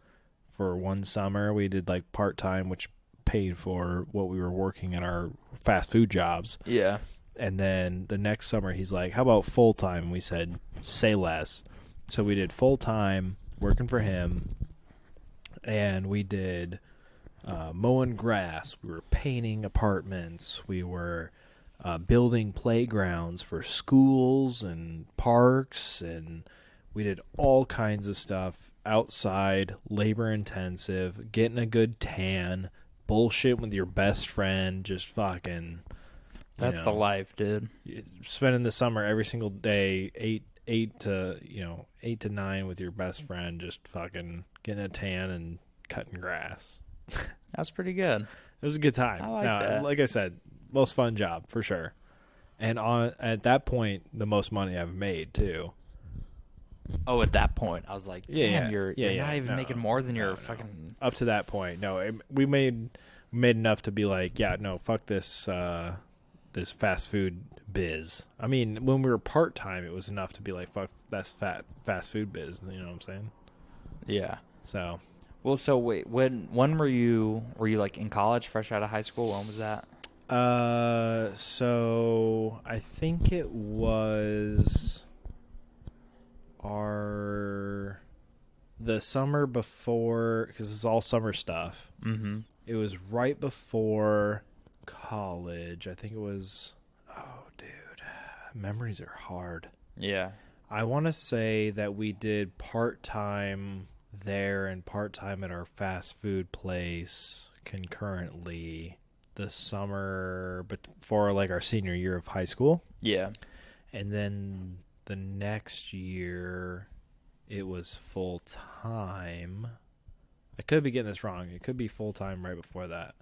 for one summer. We did like part-time, which paid for what we were working at our fast food jobs. Yeah. And then the next summer he's like, how about full-time? And we said, say less. So we did full-time working for him, and we did mowing grass. We were painting apartments. We were building playgrounds for schools and parks, and we did all kinds of stuff outside, labor intensive, getting a good tan, bullshit with your best friend, just fucking. That's the life, dude. Spending the summer every single day, eight to 9 with your best friend, just fucking getting a tan and cutting grass. That's pretty good. It was a good time. I like that. Like I said, most fun job for sure. And at that point, the most money I've made too. Oh, at that point, I was like, damn, you're not even no, making more than your no. fucking... Up to that point, no. We made enough to be like, yeah, no, fuck this this fast food biz. I mean, when we were part-time, it was enough to be like, fuck, that's fast food biz. You know what I'm saying? Yeah. So... Well, so wait, when were you like in college, fresh out of high school? When was that? So I think it was the summer before, because it's all summer stuff. Mm-hmm. It was right before college. I think it was, oh, dude, memories are hard. Yeah. I want to say that we did part-time there and part-time at our fast food place concurrently the summer before like our senior year of high school. Yeah. And then the next year it was full-time. I could be getting this wrong. It could be full-time right before that.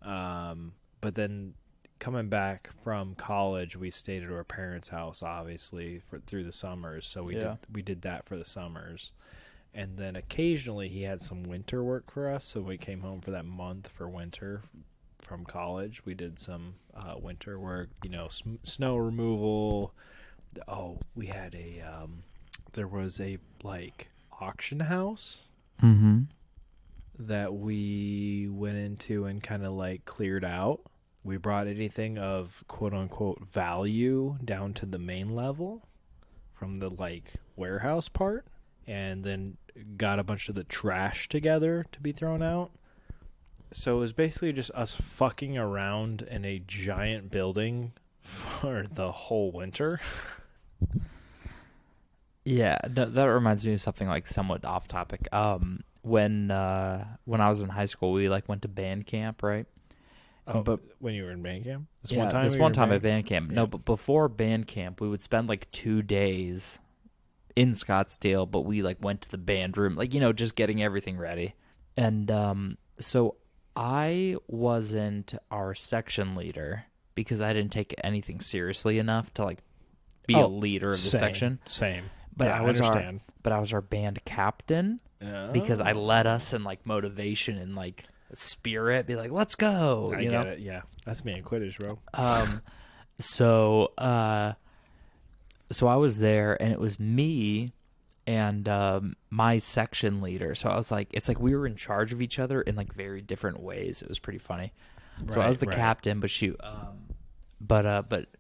But then coming back from college, we stayed at our parents' house obviously through the summers. So we did that for the summers. And then occasionally he had some winter work for us. So we came home for that month for winter from college. We did some winter work, snow removal. Oh, we had there was a like auction house that we went into and kind of like cleared out. We brought anything of quote unquote value down to the main level from the like warehouse part, and then got a bunch of the trash together to be thrown out. So it was basically just us fucking around in a giant building for the whole winter. Yeah, that reminds me of something like somewhat off topic. When I was in high school, we like went to band camp, right? Oh, but when you were in band camp? This one time at band camp. Yeah. No, but before band camp, we would spend like 2 days in Scottsdale, but we like went to the band room, like, just getting everything ready. And so I wasn't our section leader because I didn't take anything seriously enough to like be a leader of the section. Same. But yeah, I was understand. I was our band captain because I led us in like motivation and like spirit, be like, let's go. I get it. Yeah, that's me in Quidditch, bro. So I was there, and it was me and my section leader. So I was like, it's like we were in charge of each other in like very different ways. It was pretty funny. So I was the captain, but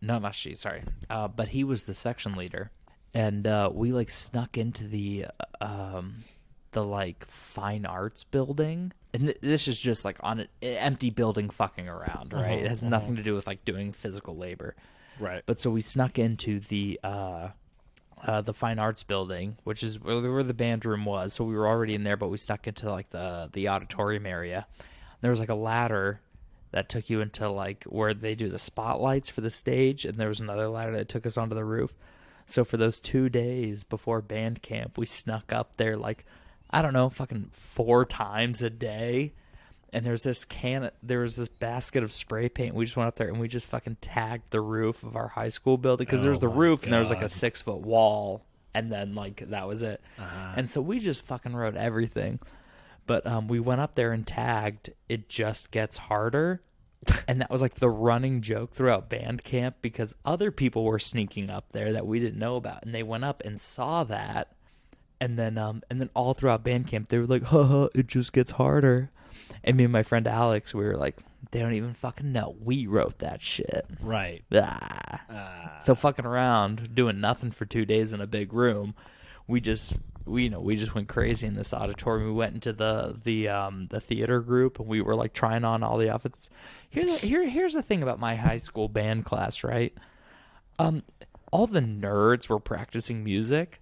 not she. Sorry, but he was the section leader, and we like snuck into the like fine arts building, and this is just like on an empty building fucking around, right? It has nothing to do with like doing physical labor. Right. But so we snuck into the fine arts building, which is where the band room was. So we were already in there, but we snuck into like the auditorium area. There was like a ladder that took you into like where they do the spotlights for the stage, and there was another ladder that took us onto the roof. So for those 2 days before band camp, we snuck up there like, I don't know, fucking 4 times a day. And there was this basket of spray paint. We just went up there and we just fucking tagged the roof of our high school building because there was the roof and there was like a 6-foot wall, and then like that was it. And so we just fucking wrote everything. But we went up there and tagged. It just gets harder. And that was like the running joke throughout band camp because other people were sneaking up there that we didn't know about, and they went up and saw that, and then all throughout band camp they were like, "Haha, it just gets harder." And me and my friend Alex, we were like, "They don't even fucking know. We wrote that shit." Right. So fucking around, doing nothing for 2 days in a big room, we just went crazy in this auditorium. We went into the theater group, and we were like trying on all the outfits. Here's the thing about my high school band class, right? All the nerds were practicing music.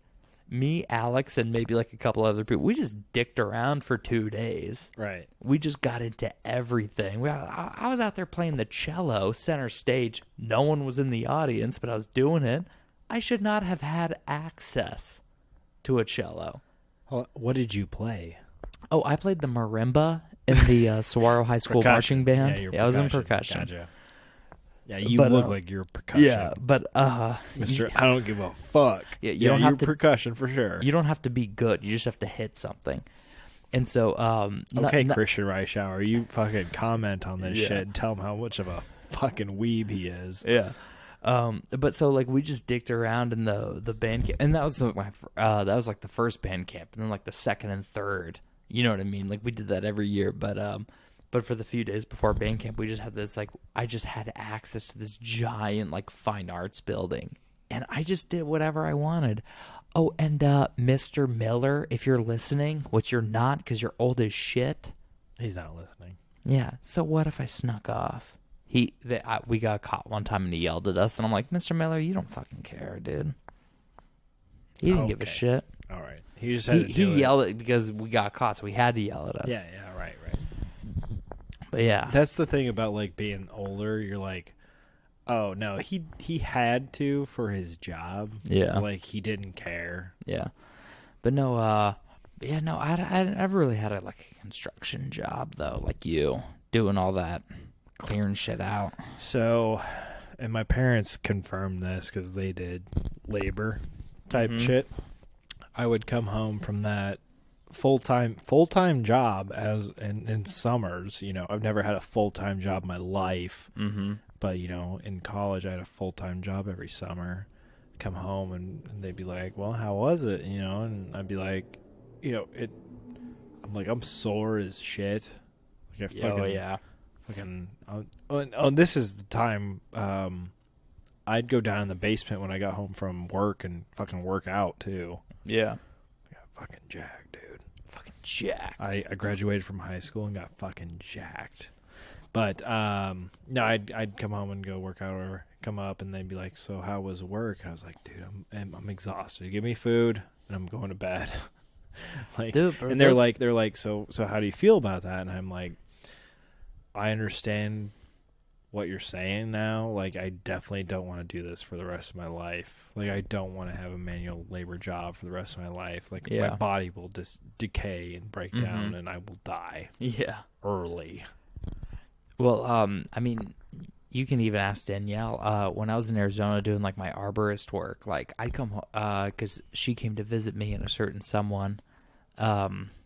Me, Alex, and maybe like a couple other people, we just dicked around for 2 days. Right. We just got into everything. I was out there playing the cello center stage. No one was in the audience, but I was doing it. I should not have had access to a cello. What did you play? Oh, I played the marimba in the Saguaro High School marching band. Yeah, I was in percussion. Gotcha. Yeah, you look like you're percussion. Yeah, but Mr. I don't give a fuck. Yeah, you're percussion for sure. You don't have to be good. You just have to hit something. And so, okay, Christian Reischauer, you fucking comment on this shit and tell him how much of a fucking weeb he is. Yeah. But so like we just dicked around in the band camp, and that was like the first band camp, and then like the second and third. You know what I mean? Like we did that every year, but for the few days before band camp, we just had this like I just had access to this giant like fine arts building, and I just did whatever I wanted. Oh, and Mr. Miller, if you're listening, which you're not because you're old as shit. He's not listening. Yeah. So what if I snuck off? We got caught one time and he yelled at us, and I'm like, Mr. Miller, you don't fucking care, dude. He didn't give a shit. All right. He just had to he yelled it because we got caught, so he had to yell at us. Yeah, right. But yeah. That's the thing about like being older. You're like, oh no, he had to for his job. Yeah. Like he didn't care. Yeah. But no, I never really had a construction job though, like you, doing all that, clearing shit out. So, and my parents confirmed this because they did labor type shit. I would come home from that full-time job as in summers. You know, I've never had a full-time job in my life. Mm-hmm. But, you know, in college I had a full-time job every summer. Come home and they'd be like, well, how was it? You know, and I'd be like, you know, I'm sore as shit. Like this is the time I'd go down in the basement when I got home from work and fucking work out too. Yeah. I got fucking jacked, dude. Fucking jacked. I graduated from high school and got fucking jacked. But no, I'd come home and go work out or come up and they'd be like, so how was work? And I was like, dude, I'm exhausted. Give me food and I'm going to bed. Dude, and they're like, so how do you feel about that? And I'm like, I understand what you're saying now. Like, I definitely don't want to do this for the rest of my life. Like, I don't want to have a manual labor job for the rest of my life. Like, my body will just decay and break down and I will die. Yeah. Early. Well, I mean, you can even ask Danielle. When I was in Arizona doing like my arborist work, like I'd come home because she came to visit me and a certain someone.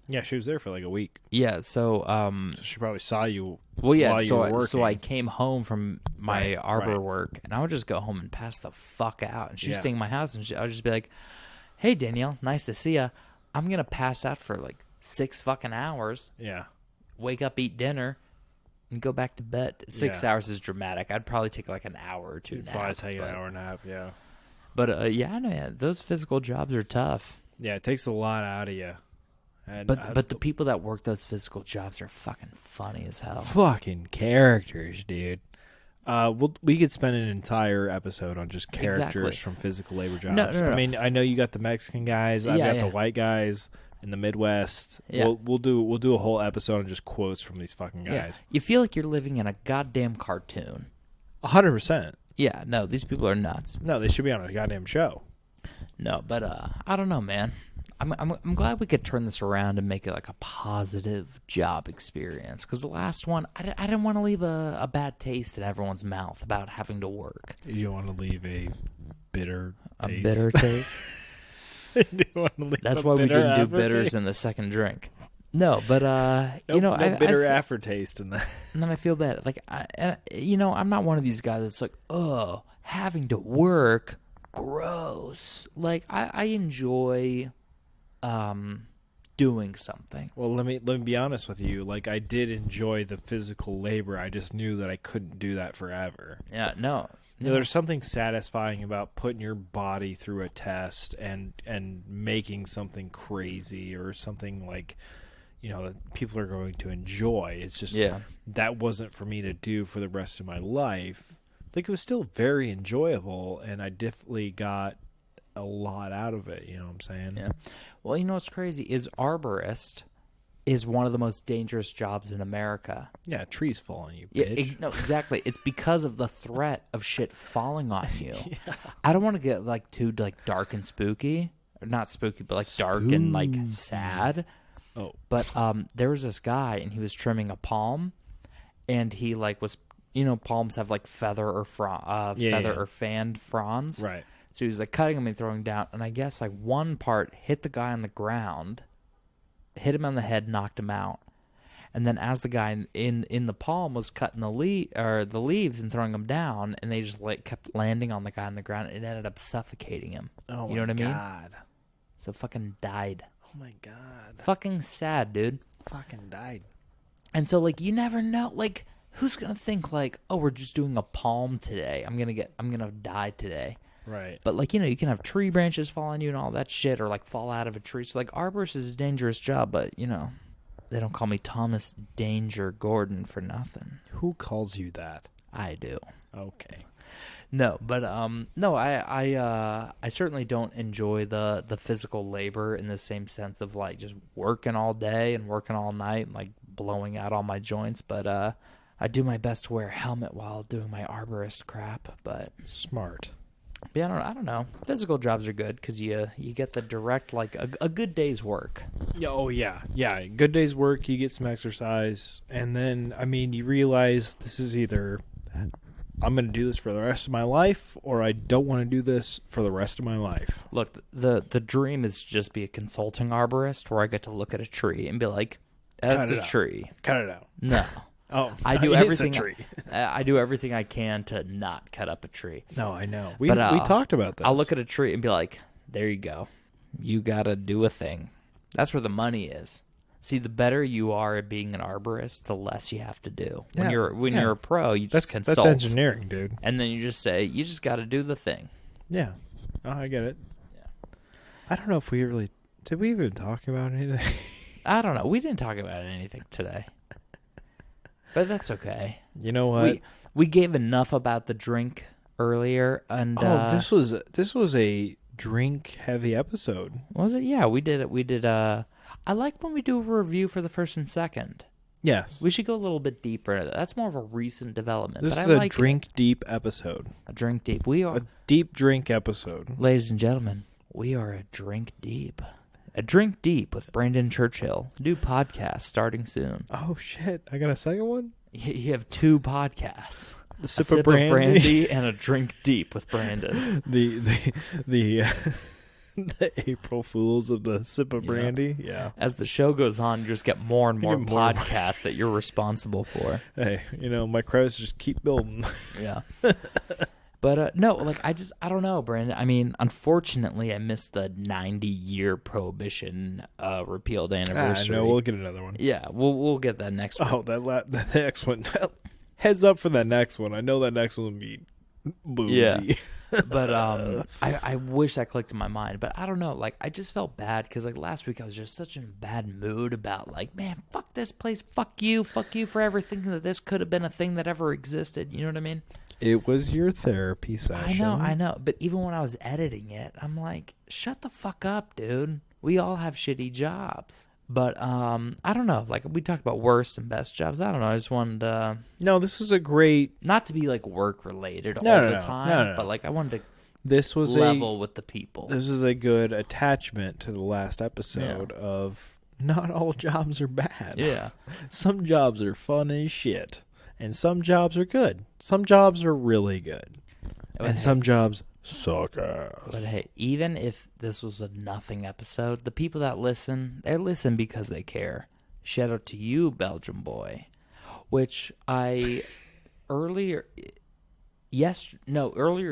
Yeah, she was there for like a week. Yeah, so she probably saw you. Well, yeah, while you were working. So I came home from my arbor work, and I would just go home and pass the fuck out. And she was staying in my house, and I would just be like, "Hey, Danielle, nice to see ya. I'm gonna pass out for like 6 fucking hours. Yeah, wake up, eat dinner, and go back to bed. 6 hours is dramatic. I'd probably take like an hour or two nap. Probably take an hour nap. Yeah, but yeah, no, man, those physical jobs are tough. Yeah, it takes a lot out of you. And but the people that work those physical jobs are fucking funny as hell. Fucking characters, dude. We could spend an entire episode on just characters from physical labor jobs. No. I mean, I know you got the Mexican guys. I've got the white guys in the Midwest. Yeah. We'll do a whole episode on just quotes from these fucking guys. Yeah. You feel like you're living in a goddamn cartoon. 100%. Yeah, no, these people are nuts. No, they should be on a goddamn show. No, but I don't know, man. I'm glad we could turn this around and make it like a positive job experience. Because the last one, I didn't want to leave a bad taste in everyone's mouth about having to work. You don't want to leave a bitter taste. A bitter taste? You want to leave That's a why we bitter didn't do aftertaste? bitters in the second drink. No, but No bitter I aftertaste in that. and then I feel bad. Like I'm not one of these guys that's like, oh, having to work, gross. Like I enjoy doing something. Well, let me be honest with you. Like, I did enjoy the physical labor. I just knew that I couldn't do that forever. Yeah, no. You know, there's something satisfying about putting your body through a test and making something crazy or something like, that people are going to enjoy. It's just that wasn't for me to do for the rest of my life. Like, it was still very enjoyable, and I definitely got a lot out of it. You know what I'm saying? Yeah. Well, what's crazy is arborist is one of the most dangerous jobs in America. Yeah, trees fall on you, Yeah, bitch. no, exactly. It's because of the threat of shit falling on you. Yeah. I don't want to get too dark and spooky, or not spooky, but dark and sad. Oh, but there was this guy, and he was trimming a palm, and he was, palms have feather or or fanned fronds, right. So he was cutting them and throwing down, and I guess one part hit the guy on the ground, hit him on the head, knocked him out, and then as the guy in the palm was cutting the leaves and throwing them down, and they just kept landing on the guy on the ground, it ended up suffocating him. Oh, you know what I mean? God. So fucking died. Oh my God. Fucking sad, dude. Fucking died. And so you never know. Who's gonna think oh, we're just doing a palm today? I'm gonna die today. Right. But you can have tree branches fall on you and all that shit, or fall out of a tree. So arborist is a dangerous job, but they don't call me Thomas Danger Gordon for nothing. Who calls you that? I do. Okay. No, but no, I certainly don't enjoy the physical labor in the same sense of just working all day and working all night and blowing out all my joints. But I do my best to wear a helmet while doing my arborist crap. But smart. Yeah, I don't know. Physical jobs are good because you get the direct a good day's work. Yeah. Oh yeah. Yeah. Good day's work. You get some exercise, and then you realize this is either I'm going to do this for the rest of my life, or I don't want to do this for the rest of my life. Look, the dream is to just be a consulting arborist where I get to look at a tree and be like, "That's a tree." Cut it out. No. Oh, I do everything. It's a tree. I do everything I can to not cut up a tree. No, I know. We talked about this. I'll look at a tree and be like, "There you go. You gotta do a thing." That's where the money is. See, the better you are at being an arborist, the less you have to do. When you're a pro, you just consult. That's engineering, dude. And then you just say, you just got to do the thing. Yeah. Oh, I get it. Yeah. I don't know if did we even talk about anything? I don't know. We didn't talk about anything today. But that's okay. You know what? We gave enough about the drink earlier, and this was a drink heavy episode. Was it? Yeah, we did it. We did. I like when we do a review for the first and second. Yes, we should go a little bit deeper into that. That's more of a recent development. This but is a drink deep episode. A drink deep. We are a deep drink episode, ladies and gentlemen. We are a drink deep. A Drink Deep with Brandon Churchill. New podcast starting soon. Oh, shit. I got a second one? You have two podcasts. A sip of brandy and a Drink Deep with Brandon. The April Fools of the sip of brandy. Yeah. As the show goes on, you just get more and more podcasts that you're responsible for. Hey, my credits just keep building. Yeah. But no, I don't know, Brandon. Unfortunately, I missed the 90-year prohibition repealed anniversary. No, we'll get another one. Yeah, we'll get that next one. Oh, that next one. Heads up for that next one. I know that next one will be boozy. Yeah. But I wish that clicked in my mind. But I don't know. I just felt bad because last week I was just such in a bad mood about man, fuck this place, fuck you for ever thinking that this could have been a thing that ever existed. You know what I mean? It was your therapy session. I know. But even when I was editing it, I'm like, shut the fuck up, dude. We all have shitty jobs. But I don't know. We talked about worst and best jobs. I don't know. I just wanted to... No, this was a great... Not to be work related all the time. No. But I wanted to this was level with the people. This is a good attachment to the last episode of not all jobs are bad. Yeah. Some jobs are fun as shit. And some jobs are good. Some jobs are really good. And some jobs suck ass. But hey, even if this was a nothing episode, the people that listen, they listen because they care. Shout out to you, Belgium boy. Which earlier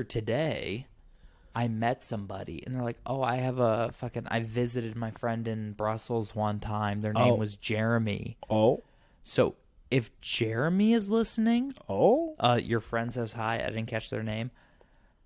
today, I met somebody, and they're like, oh, I visited my friend in Brussels one time. Their name was Jeremy. Oh. So if Jeremy is listening, your friend says hi. I didn't catch their name.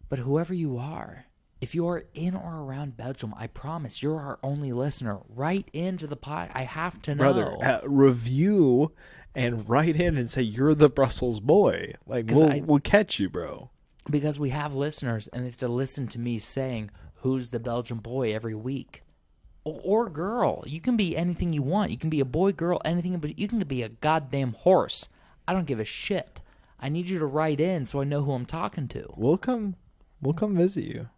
But whoever you are, if you are in or around Belgium, I promise you're our only listener. Write into the pod. I have to know. brother, review and write in and say you're the Brussels boy. Like we'll catch you, bro. Because we have listeners, and they have to listen to me saying who's the Belgian boy every week. Or girl. You can be anything you want. You can be a boy, girl, anything, but you can be a goddamn horse. I don't give a shit. I need you to write in so I know who I'm talking to. We'll come visit you.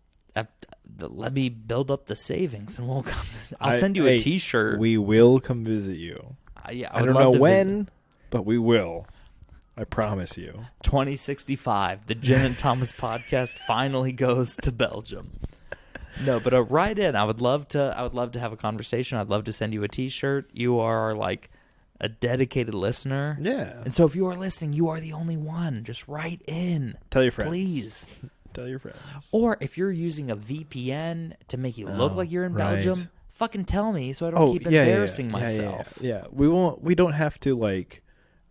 Let me build up the savings, and we'll come. I'll send you a T-shirt. We will come visit you. Yeah, I don't know when, but we will. I promise you. 2065, the Jen and Thomas podcast finally goes to Belgium. No, but write in. I would love to have a conversation. I'd love to send you a T-shirt. You are like a dedicated listener. Yeah. And so if you are listening, you are the only one. Just write in. Tell your friends. Please. Tell your friends. Or if you're using a VPN to make you look like you're in Belgium, fucking tell me so I don't keep embarrassing myself. Yeah. We don't have to like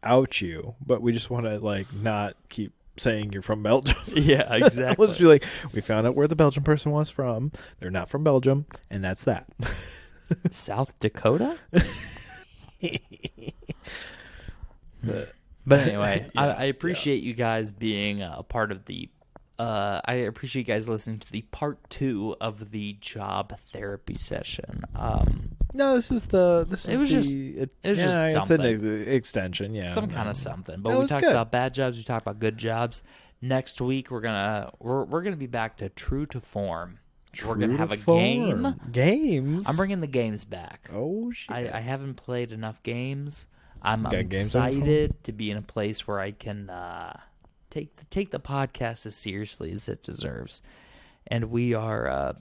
out you, but we just want to like not keep saying you're from Belgium. Yeah, exactly. We'll just be like, we found out where the Belgian person was from. They're not from Belgium, and that's that. South Dakota? But anyway, I appreciate you guys being a part of the I appreciate you guys listening to the part 2 of the job therapy session. No, it was just something. It's an extension, some kind of something. But we talked about bad jobs, we talked about good jobs. Next week we're gonna be back to true to form. We're gonna have a game. Games. I'm bringing the games back. Oh shit! I haven't played enough games. I'm excited to be in a place where I can take the podcast as seriously as it deserves. And we are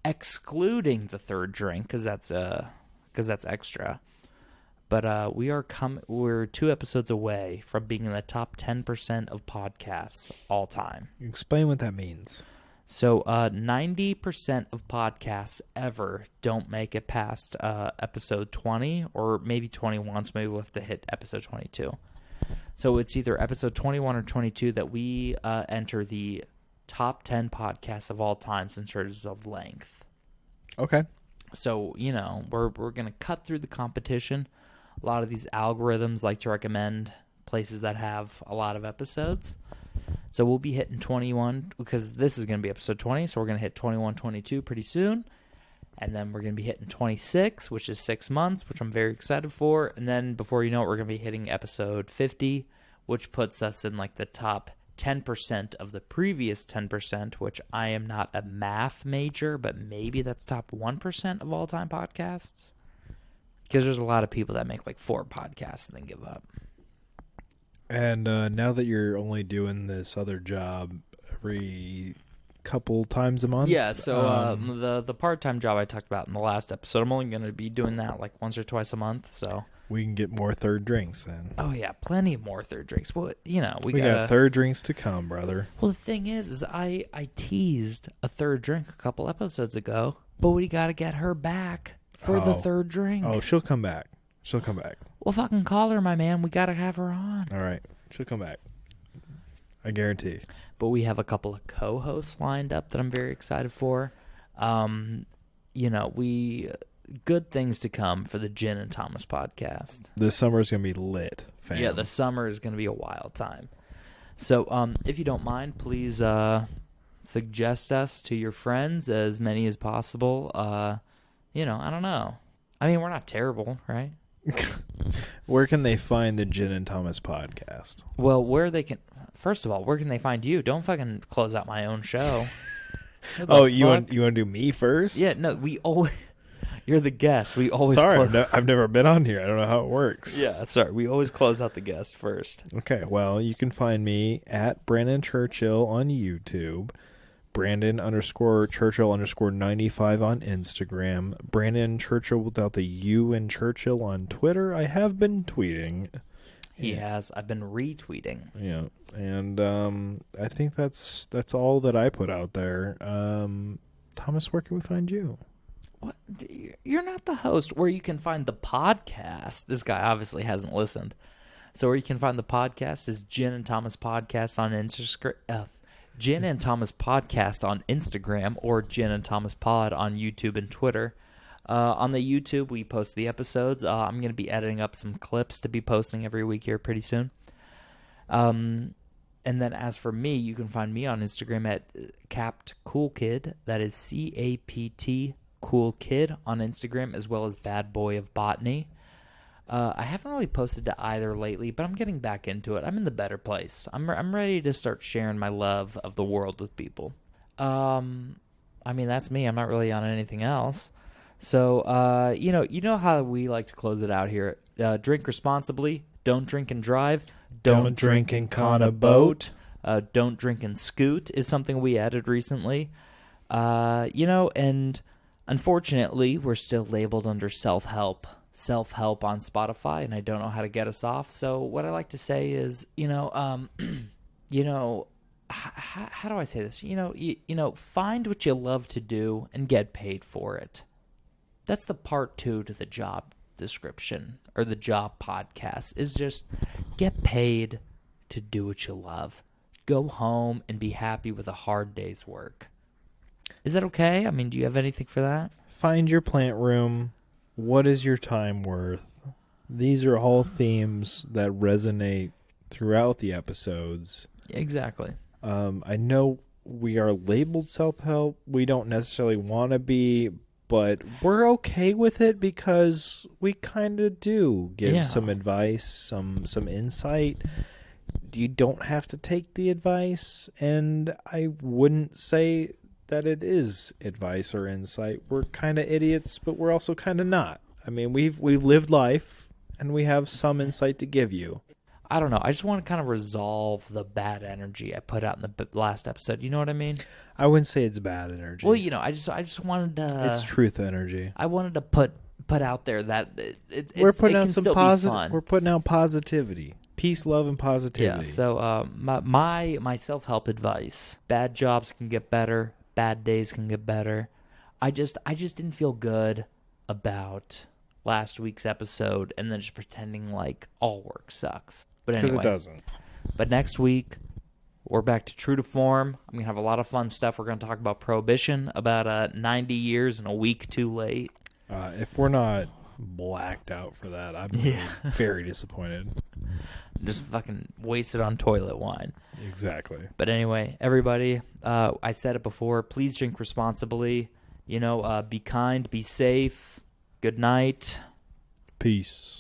excluding the third drink because that's extra. But we're 2 episodes away from being in the top 10% of podcasts all time. Explain what that means. So 90% of podcasts ever don't make it past episode 20 or maybe 21, so maybe we'll have to hit episode 22. So it's either episode 21 or 22 that we enter the top 10 podcasts of all time in terms of length. Okay. So, we're going to cut through the competition. A lot of these algorithms like to recommend places that have a lot of episodes. So we'll be hitting 21 because this is going to be episode 20. So we're going to hit 21, 22 pretty soon. And then we're going to be hitting 26, which is 6 months, which I'm very excited for. And then before you know it, we're going to be hitting episode 50, which puts us in like the top 10% of the previous 10%, which I am not a math major, but maybe that's top 1% of all time podcasts. Because there's a lot of people that make like 4 podcasts and then give up. And now that you're only doing this other job every couple times a month? Yeah, so the part-time job I talked about in the last episode, I'm only going to be doing that like once or twice a month, so... We can get more third drinks then. Oh, yeah, plenty more third drinks. Well, we got third drinks to come, brother. Well, the thing is I teased a third drink a couple episodes ago, but we got to get her back for the third drink. Oh, she'll come back. Well, fucking call her, my man. We got to have her on. All right. She'll come back. I guarantee. But we have a couple of co-hosts lined up that I'm very excited for. Good things to come for the Jen and Thomas podcast. This summer is going to be lit, fam. Yeah, the summer is going to be a wild time. So if you don't mind, please suggest us to your friends, as many as possible. I don't know. I mean, we're not terrible, right? Where can they find the Jen and Thomas podcast? Well, first of all, where can they find you? Don't fucking close out my own show. You want to do me first? Yeah, no, you're the guest. We always I've never been on here. I don't know how it works. Yeah, sorry. We always close out the guest first. Okay, well, you can find me at Brandon Churchill on YouTube. Brandon_Churchill_95 on Instagram. Brandon Churchill without the U in Churchill on Twitter. I have been tweeting. He has. I've been retweeting. Yeah, and I think that's all that I put out there. Thomas, where can we find you? What? You're not the host. Where you can find the podcast. This guy obviously hasn't listened. So where you can find the podcast is Jen and Thomas Podcast on Instagram. Jen and Thomas Podcast on Instagram, or Jen and Thomas Pod on YouTube and Twitter. On the YouTube, we post the episodes. I'm going to be editing up some clips to be posting every week here pretty soon. And then as for me, you can find me on Instagram at Capt Cool Kid. That is CAPT Cool Kid on Instagram, as well as Bad Boy of Botany. I haven't really posted to either lately, but I'm getting back into it. I'm in the better place. I'm ready to start sharing my love of the world with people. I mean, that's me. I'm not really on anything else. So, you know how we like to close it out here. Drink responsibly. Don't drink and drive. Don't drink and con a boat. Don't drink and scoot is something we added recently. And unfortunately, we're still labeled under self-help on Spotify, and I don't know how to get us off. So what I like to say is, how do I say this? Find what you love to do and get paid for it. That's the part 2 to the job description, or the job podcast, is just get paid to do what you love. Go home and be happy with a hard day's work. Is that okay? I mean, do you have anything for that? Find your plant room. What is your time worth? These are all themes that resonate throughout the episodes. Exactly. I know we are labeled self-help. We don't necessarily want to be, but we're okay with it because we kind of do give some advice, some insight. You don't have to take the advice, and I wouldn't say that it is advice or insight. We're kind of idiots, but we're also kind of not. I mean, we've lived life, and we have some insight to give you. I don't know. I just want to kind of resolve the bad energy I put out in the last episode. You know what I mean? I wouldn't say it's bad energy. Well, I just wanted to. It's truth energy. I wanted to put out there that we're putting out some positive. We're putting out positivity, peace, love, and positivity. Yeah. So my self-help advice: bad jobs can get better. Bad days can get better. I just didn't feel good about last week's episode, and then just pretending like all work sucks. But anyway, because it doesn't. But next week, we're back to true to form. I'm gonna have a lot of fun stuff. We're gonna talk about Prohibition, about 90 years and a week too late. If we're not blacked out for that, I'm very disappointed. Just fucking wasted on toilet wine. Exactly. But anyway, everybody, I said it before. Please drink responsibly. Be kind, be safe. Good night. Peace.